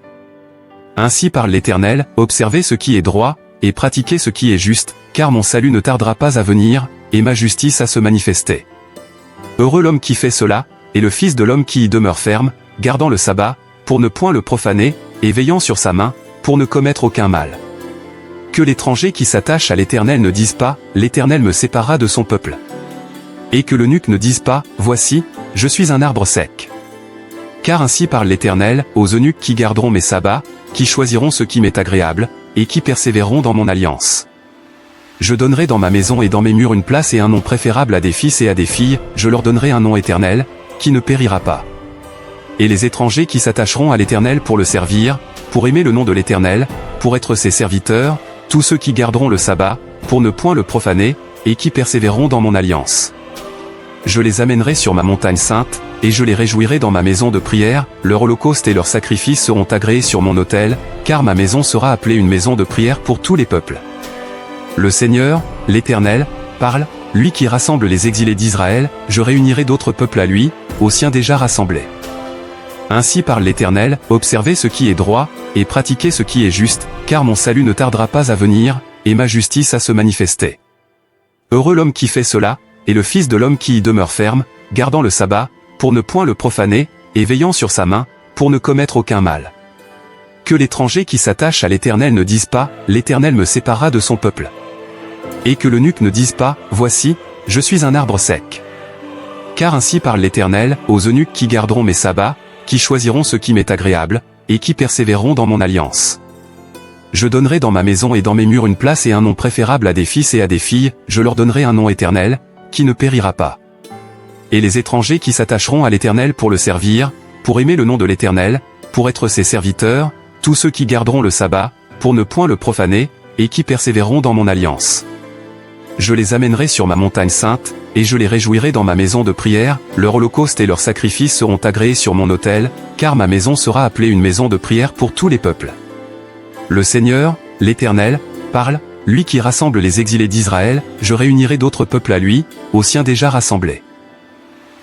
Ainsi parle l'Éternel, observez ce qui est droit, et pratiquez ce qui est juste, car mon salut ne tardera pas à venir, et ma justice à se manifester. Heureux l'homme qui fait cela, et le Fils de l'homme qui y demeure ferme, gardant le sabbat, pour ne point le profaner, et veillant sur sa main, pour ne commettre aucun mal. Que l'étranger qui s'attache à l'Éternel ne dise pas, l'Éternel me séparera de son peuple. Et que l'eunuque ne dise pas, voici, je suis un arbre sec. Car ainsi parle l'Éternel, aux eunuques qui garderont mes sabbats, qui choisiront ce qui m'est agréable, et qui persévéreront dans mon alliance. Je donnerai dans ma maison et dans mes murs une place et un nom préférable à des fils et à des filles, je leur donnerai un nom éternel, qui ne périra pas. Et les étrangers qui s'attacheront à l'Éternel pour le servir, pour aimer le nom de l'Éternel, pour être ses serviteurs, tous ceux qui garderont le sabbat, pour ne point le profaner, et qui persévéreront dans mon alliance. Je les amènerai sur ma montagne sainte, et je les réjouirai dans ma maison de prière, leur holocauste et leurs sacrifices seront agréés sur mon autel, car ma maison sera appelée une maison de prière pour tous les peuples. Le Seigneur, l'Éternel, parle, lui qui rassemble les exilés d'Israël, je réunirai d'autres peuples à lui, aux siens déjà rassemblés. Ainsi parle l'Éternel, observez ce qui est droit, et pratiquez ce qui est juste, car mon salut ne tardera pas à venir, et ma justice à se manifester. Heureux l'homme qui fait cela, et le Fils de l'homme qui y demeure ferme, gardant le sabbat, pour ne point le profaner, et veillant sur sa main, pour ne commettre aucun mal. Que l'étranger qui s'attache à l'Éternel ne dise pas, l'Éternel me séparera de son peuple. Et que l'eunuque ne dise pas, voici, je suis un arbre sec. Car ainsi parle l'Éternel, aux eunuques qui garderont mes sabbats, qui choisiront ce qui m'est agréable, et qui persévéreront dans mon alliance. Je donnerai dans ma maison et dans mes murs une place et un nom préférable à des fils et à des filles, je leur donnerai un nom éternel, qui ne périra pas. Et les étrangers qui s'attacheront à l'Éternel pour le servir, pour aimer le nom de l'Éternel, pour être ses serviteurs, tous ceux qui garderont le sabbat, pour ne point le profaner, et qui persévéreront dans mon alliance. Je les amènerai sur ma montagne sainte, et je les réjouirai dans ma maison de prière, leur holocauste et leurs sacrifices seront agréés sur mon autel, car ma maison sera appelée une maison de prière pour tous les peuples. Le Seigneur, l'Éternel, parle, lui qui rassemble les exilés d'Israël, je réunirai d'autres peuples à lui, aux siens déjà rassemblés.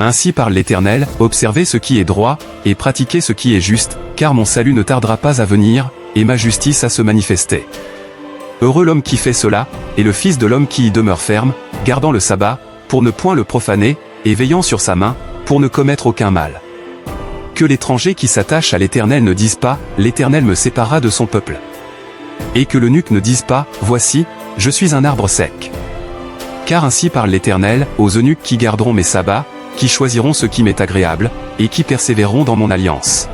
Ainsi parle l'Éternel, observez ce qui est droit, et pratiquez ce qui est juste, car mon salut ne tardera pas à venir, et ma justice à se manifester. Heureux l'homme qui fait cela, et le Fils de l'homme qui y demeure ferme, gardant le sabbat, pour ne point le profaner, et veillant sur sa main, pour ne commettre aucun mal. Que l'étranger qui s'attache à l'Éternel ne dise pas, l'Éternel me séparera de son peuple. Et que l'eunuque ne dise pas, voici, je suis un arbre sec. Car ainsi parle l'Éternel, aux eunuques qui garderont mes sabbats, qui choisiront ce qui m'est agréable, et qui persévéreront dans mon alliance.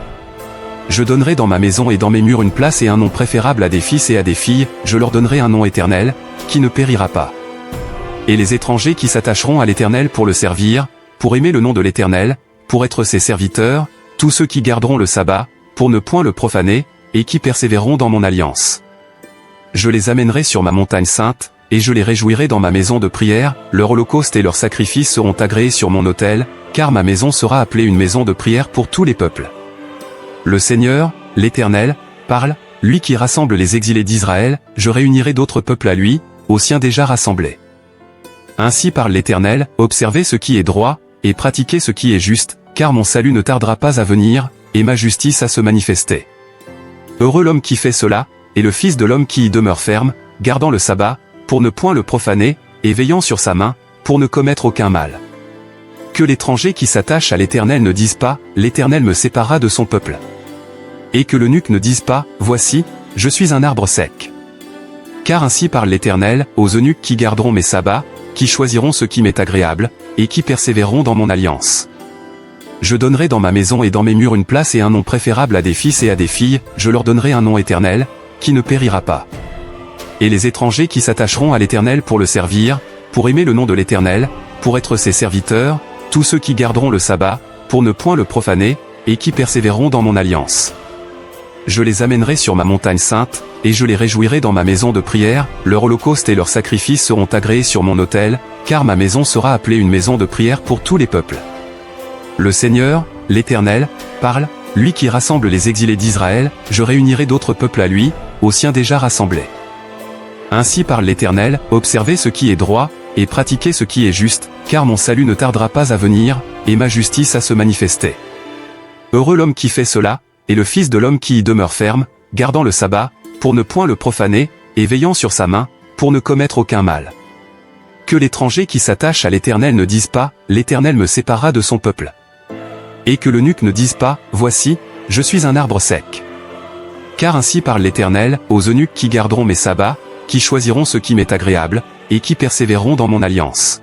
Je donnerai dans ma maison et dans mes murs une place et un nom préférable à des fils et à des filles, je leur donnerai un nom éternel, qui ne périra pas. Et les étrangers qui s'attacheront à l'Éternel pour le servir, pour aimer le nom de l'Éternel, pour être ses serviteurs, tous ceux qui garderont le sabbat, pour ne point le profaner, et qui persévéreront dans mon alliance. Je les amènerai sur ma montagne sainte, et je les réjouirai dans ma maison de prière, leur holocauste et leurs sacrifices seront agréés sur mon autel, car ma maison sera appelée une maison de prière pour tous les peuples. Le Seigneur, l'Éternel, parle, lui qui rassemble les exilés d'Israël, je réunirai d'autres peuples à lui, aux siens déjà rassemblés. Ainsi parle l'Éternel, observez ce qui est droit, et pratiquez ce qui est juste, car mon salut ne tardera pas à venir, et ma justice à se manifester. Heureux l'homme qui fait cela, et le Fils de l'homme qui y demeure ferme, gardant le sabbat, pour ne point le profaner, et veillant sur sa main, pour ne commettre aucun mal. Que l'étranger qui s'attache à l'Éternel ne dise pas, l'Éternel me séparera de son peuple. Et que l'eunuque ne dise pas, voici, je suis un arbre sec. Car ainsi parle l'Éternel, aux eunuques qui garderont mes sabbats, qui choisiront ce qui m'est agréable, et qui persévéreront dans mon alliance. Je donnerai dans ma maison et dans mes murs une place et un nom préférable à des fils et à des filles, je leur donnerai un nom éternel, qui ne périra pas. Et les étrangers qui s'attacheront à l'Éternel pour le servir, pour aimer le nom de l'Éternel, pour être ses serviteurs, tous ceux qui garderont le sabbat, pour ne point le profaner, et qui persévéreront dans mon alliance. Je les amènerai sur ma montagne sainte, et je les réjouirai dans ma maison de prière, leur holocauste et leurs sacrifices seront agréés sur mon autel, car ma maison sera appelée une maison de prière pour tous les peuples. Le Seigneur, l'Éternel, parle, lui qui rassemble les exilés d'Israël, je réunirai d'autres peuples à lui, aux siens déjà rassemblés. Ainsi parle l'Éternel, observez ce qui est droit, et pratiquez ce qui est juste, car mon salut ne tardera pas à venir, et ma justice à se manifester. Heureux l'homme qui fait cela, et le Fils de l'homme qui y demeure ferme, gardant le sabbat, pour ne point le profaner, et veillant sur sa main, pour ne commettre aucun mal. Que l'étranger qui s'attache à l'Éternel ne dise pas, l'Éternel me séparera de son peuple. Et que l'eunuque ne dise pas, voici, je suis un arbre sec. Car ainsi parle l'Éternel, aux eunuques qui garderont mes sabbats, qui choisiront ce qui m'est agréable, et qui persévéreront dans mon alliance.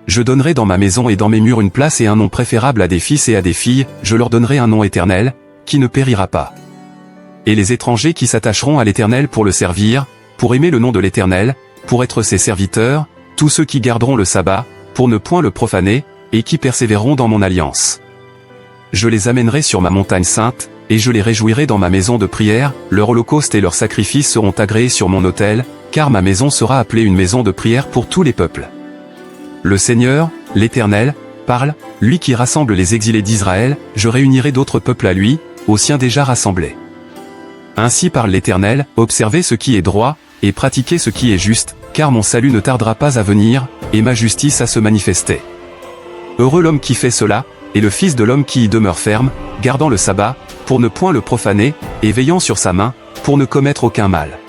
Je donnerai dans ma maison et dans mes murs une place et un nom préférable à des fils et à des filles, je leur donnerai un nom éternel, qui ne périra pas. Et les étrangers qui s'attacheront à l'Éternel pour le servir, pour aimer le nom de l'Éternel, pour être ses serviteurs, tous ceux qui garderont le sabbat, pour ne point le profaner, et qui persévéreront dans mon alliance. Je les amènerai sur ma montagne sainte, et je les réjouirai dans ma maison de prière, leur holocauste et leurs sacrifices seront agréés sur mon autel, car ma maison sera appelée une maison de prière pour tous les peuples. Le Seigneur, l'Éternel, parle, lui qui rassemble les exilés d'Israël, je réunirai d'autres peuples à lui, aux siens déjà rassemblés. Ainsi parle l'Éternel, observez ce qui est droit, et pratiquez ce qui est juste, car mon salut ne tardera pas à venir, et ma justice à se manifester. Heureux l'homme qui fait cela, et le Fils de l'homme qui y demeure ferme, gardant le sabbat, pour ne point le profaner, et veillant sur sa main, pour ne commettre aucun mal.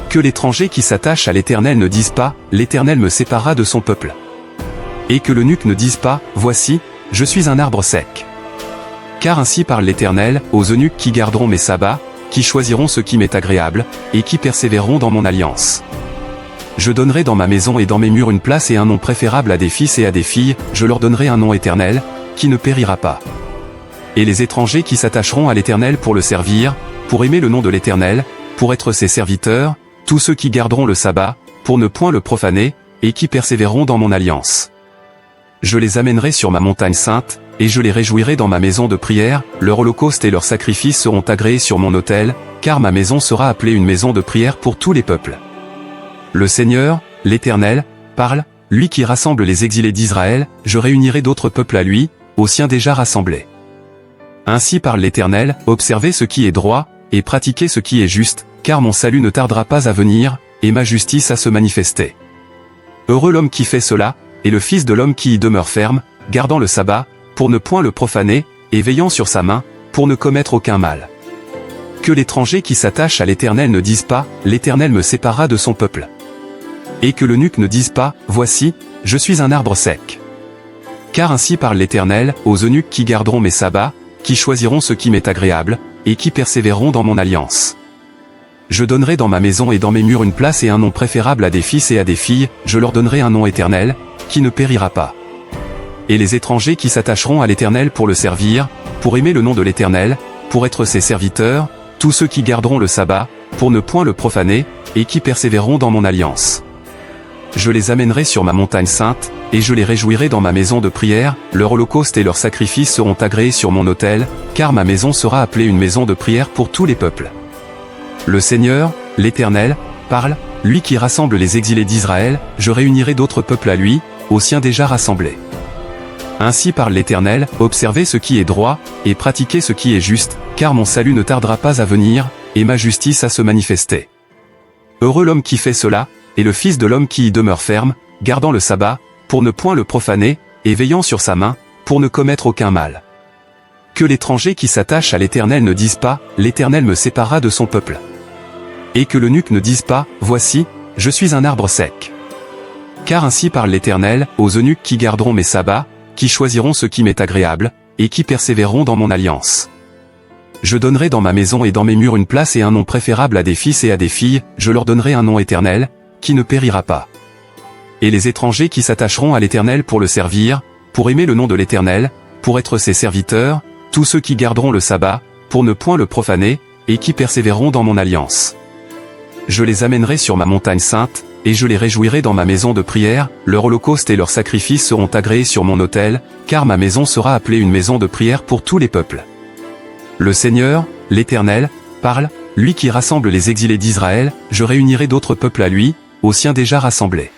Que l'étranger qui s'attache à l'Éternel ne dise pas, l'Éternel me séparera de son peuple. Et que l'eunuque ne dise pas, voici, je suis un arbre sec. Car ainsi parle l'Éternel, aux eunuques qui garderont mes sabbats, qui choisiront ce qui m'est agréable, et qui persévéreront dans mon alliance. Je donnerai dans ma maison et dans mes murs une place et un nom préférable à des fils et à des filles, je leur donnerai un nom éternel, qui ne périra pas. Et les étrangers qui s'attacheront à l'Éternel pour le servir, pour aimer le nom de l'Éternel, pour être ses serviteurs, tous ceux qui garderont le sabbat, pour ne point le profaner, et qui persévéreront dans mon alliance. Je les amènerai sur ma montagne sainte, et je les réjouirai dans ma maison de prière, leur holocauste et leurs sacrifices seront agréés sur mon autel, car ma maison sera appelée une maison de prière pour tous les peuples. Le Seigneur, l'Éternel, parle, lui qui rassemble les exilés d'Israël, je réunirai d'autres peuples à lui, aux siens déjà rassemblés. Ainsi parle l'Éternel, observez ce qui est droit, et pratiquez ce qui est juste, car mon salut ne tardera pas à venir, et ma justice à se manifester. Heureux l'homme qui fait cela, et le Fils de l'homme qui y demeure ferme, gardant le sabbat, pour ne point le profaner, et veillant sur sa main, pour ne commettre aucun mal. Que l'étranger qui s'attache à l'Éternel ne dise pas, l'Éternel me séparera de son peuple. Et que l'eunuque ne dise pas, voici, je suis un arbre sec. Car ainsi parle l'Éternel, aux eunuques qui garderont mes sabbats, qui choisiront ce qui m'est agréable, et qui persévéreront dans mon alliance. Je donnerai dans ma maison et dans mes murs une place et un nom préférable à des fils et à des filles, je leur donnerai un nom éternel, qui ne périra pas. Et les étrangers qui s'attacheront à l'Éternel pour le servir, pour aimer le nom de l'Éternel, pour être ses serviteurs, tous ceux qui garderont le sabbat, pour ne point le profaner, et qui persévéreront dans mon alliance. Je les amènerai sur ma montagne sainte, et je les réjouirai dans ma maison de prière, leur holocauste et leurs sacrifices seront agréés sur mon autel, car ma maison sera appelée une maison de prière pour tous les peuples. Le Seigneur, l'Éternel, parle, lui qui rassemble les exilés d'Israël, je réunirai d'autres peuples à lui, aux siens déjà rassemblés. Ainsi parle l'Éternel, observez ce qui est droit, et pratiquez ce qui est juste, car mon salut ne tardera pas à venir, et ma justice à se manifester. Heureux l'homme qui fait cela, et le Fils de l'homme qui y demeure ferme, gardant le sabbat, pour ne point le profaner, et veillant sur sa main, pour ne commettre aucun mal. Que l'étranger qui s'attache à l'Éternel ne dise pas, l'Éternel me séparera de son peuple. Et que l'eunuque ne dise pas, voici, je suis un arbre sec. Car ainsi parle l'Éternel, aux eunuques qui garderont mes sabbats, qui choisiront ce qui m'est agréable, et qui persévéreront dans mon alliance. Je donnerai dans ma maison et dans mes murs une place et un nom préférable à des fils et à des filles, je leur donnerai un nom éternel, qui ne périra pas. Et les étrangers qui s'attacheront à l'Éternel pour le servir, pour aimer le nom de l'Éternel, pour être ses serviteurs, tous ceux qui garderont le sabbat, pour ne point le profaner, et qui persévéreront dans mon alliance. Je les amènerai sur ma montagne sainte, et je les réjouirai dans ma maison de prière, leur holocauste et leurs sacrifices seront agréés sur mon autel, car ma maison sera appelée une maison de prière pour tous les peuples. Le Seigneur, l'Éternel, parle, lui qui rassemble les exilés d'Israël, je réunirai d'autres peuples à lui, aux siens déjà rassemblés.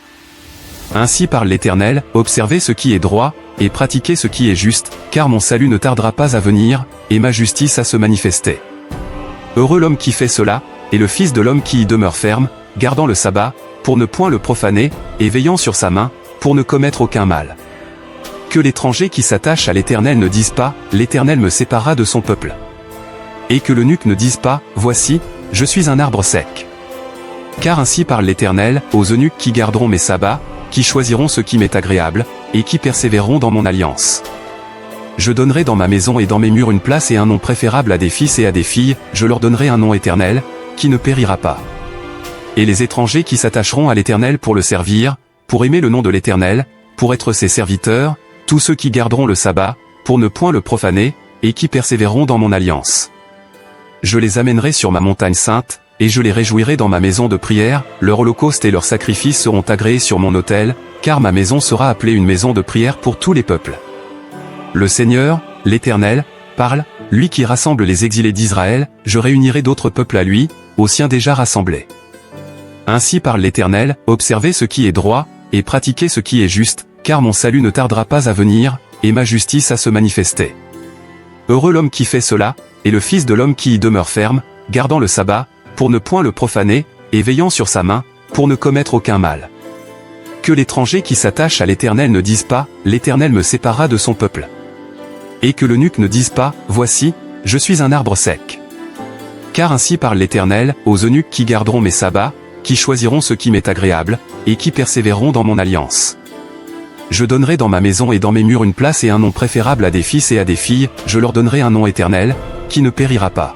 Ainsi parle l'Éternel, observez ce qui est droit, et pratiquez ce qui est juste, car mon salut ne tardera pas à venir, et ma justice à se manifester. Heureux l'homme qui fait cela, et le Fils de l'homme qui y demeure ferme, gardant le sabbat, pour ne point le profaner, et veillant sur sa main, pour ne commettre aucun mal. Que l'étranger qui s'attache à l'Éternel ne dise pas, l'Éternel me séparera de son peuple. Et que l'eunuque ne dise pas, voici, je suis un arbre sec. Car ainsi parle l'Éternel, aux eunuques qui garderont mes sabbats, qui choisiront ce qui m'est agréable, et qui persévéreront dans mon alliance. Je donnerai dans ma maison et dans mes murs une place et un nom préférable à des fils et à des filles, je leur donnerai un nom éternel, qui ne périra pas. Et les étrangers qui s'attacheront à l'Éternel pour le servir, pour aimer le nom de l'Éternel, pour être ses serviteurs, tous ceux qui garderont le sabbat, pour ne point le profaner, et qui persévéreront dans mon alliance. Je les amènerai sur ma montagne sainte, et je les réjouirai dans ma maison de prière, leur holocauste et leurs sacrifices seront agréés sur mon autel, car ma maison sera appelée une maison de prière pour tous les peuples. Le Seigneur, l'Éternel, parle, lui qui rassemble les exilés d'Israël, je réunirai d'autres peuples à lui, aux siens déjà rassemblés. Ainsi parle l'Éternel, observez ce qui est droit, et pratiquez ce qui est juste, car mon salut ne tardera pas à venir, et ma justice à se manifester. Heureux l'homme qui fait cela, et le Fils de l'homme qui y demeure ferme, gardant le sabbat, pour ne point le profaner, et veillant sur sa main, pour ne commettre aucun mal. Que l'étranger qui s'attache à l'Éternel ne dise pas, l'Éternel me séparera de son peuple. Et que l'eunuque ne dise pas, voici, je suis un arbre sec. Car ainsi parle l'Éternel, aux eunuques qui garderont mes sabbats, qui choisiront ce qui m'est agréable, et qui persévéreront dans mon alliance. Je donnerai dans ma maison et dans mes murs une place et un nom préférable à des fils et à des filles, je leur donnerai un nom éternel, qui ne périra pas.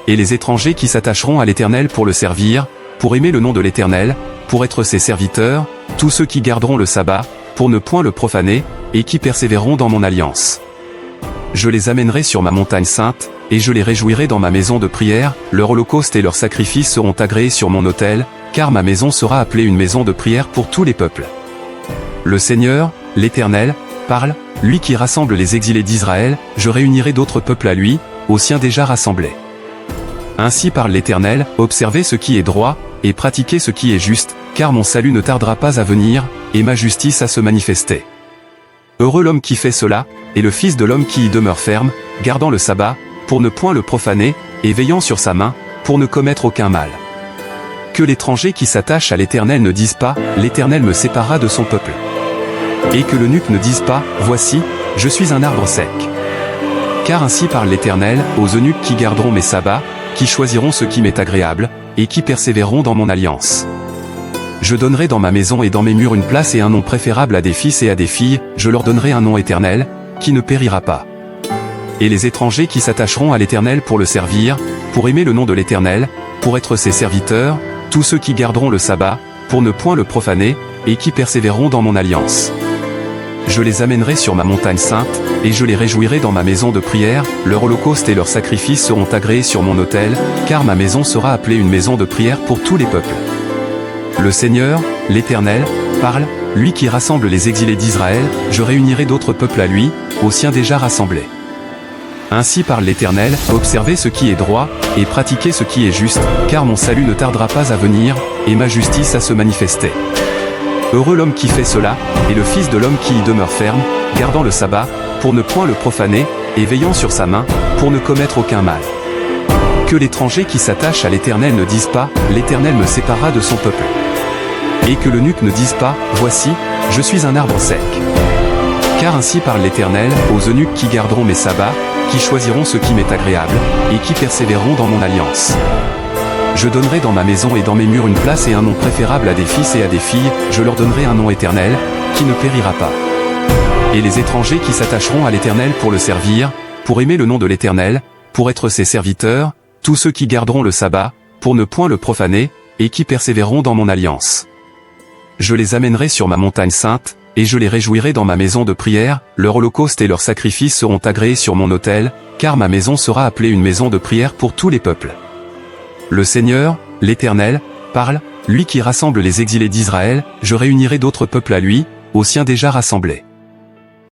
Et les étrangers qui s'attacheront à l'Éternel pour le servir, pour aimer le nom de l'Éternel, pour être ses serviteurs, tous ceux qui garderont le sabbat, pour ne point le profaner, et qui persévéreront dans mon alliance. Je les amènerai sur ma montagne sainte, et je les réjouirai dans ma maison de prière, leur holocauste et leurs sacrifices seront agréés sur mon autel, car ma maison sera appelée une maison de prière pour tous les peuples. Le Seigneur, l'Éternel, parle, lui qui rassemble les exilés d'Israël, je réunirai d'autres peuples à lui, aux siens déjà rassemblés. Ainsi parle l'Éternel, observez ce qui est droit, et pratiquez ce qui est juste, car mon salut ne tardera pas à venir, et ma justice à se manifester. Heureux l'homme qui fait cela, et le Fils de l'homme qui y demeure ferme, gardant le sabbat, pour ne point le profaner, et veillant sur sa main, pour ne commettre aucun mal. Que l'étranger qui s'attache à l'Éternel ne dise pas, l'Éternel me séparera de son peuple. Et que l'eunuque ne dise pas, voici, je suis un arbre sec. Car ainsi parle l'Éternel, aux eunuques qui garderont mes sabbats, qui choisiront ce qui m'est agréable, et qui persévéreront dans mon alliance. Je donnerai dans ma maison et dans mes murs une place et un nom préférable à des fils et à des filles, je leur donnerai un nom éternel, qui ne périra pas. Et les étrangers qui s'attacheront à l'Éternel pour le servir, pour aimer le nom de l'Éternel, pour être ses serviteurs, tous ceux qui garderont le sabbat, pour ne point le profaner, et qui persévéreront dans mon alliance. Je les amènerai sur ma montagne sainte, et je les réjouirai dans ma maison de prière, leur holocauste et leurs sacrifices seront agréés sur mon autel, car ma maison sera appelée une maison de prière pour tous les peuples. Le Seigneur, l'Éternel, parle, lui qui rassemble les exilés d'Israël, je réunirai d'autres peuples à lui, aux siens déjà rassemblés. Ainsi parle l'Éternel, observez ce qui est droit, et pratiquez ce qui est juste, car mon salut ne tardera pas à venir, et ma justice à se manifester. Heureux l'homme qui fait cela, et le Fils de l'homme qui y demeure ferme, gardant le sabbat, pour ne point le profaner, et veillant sur sa main, pour ne commettre aucun mal. Que l'étranger qui s'attache à l'Éternel ne dise pas, l'Éternel me séparera de son peuple. Et que l'eunuque ne dise pas, voici, je suis un arbre sec. Car ainsi parle l'Éternel, aux eunuques qui garderont mes sabbats, qui choisiront ce qui m'est agréable, et qui persévéreront dans mon alliance. Je donnerai dans ma maison et dans mes murs une place et un nom préférable à des fils et à des filles, je leur donnerai un nom éternel, qui ne périra pas. Et les étrangers qui s'attacheront à l'Éternel pour le servir, pour aimer le nom de l'Éternel, pour être ses serviteurs, tous ceux qui garderont le sabbat, pour ne point le profaner, et qui persévéreront dans mon alliance. Je les amènerai sur ma montagne sainte, et je les réjouirai dans ma maison de prière, leur holocauste et leurs sacrifices seront agréés sur mon autel, car ma maison sera appelée une maison de prière pour tous les peuples. Le Seigneur, l'Éternel, parle, lui qui rassemble les exilés d'Israël, je réunirai d'autres peuples à lui, aux siens déjà rassemblés.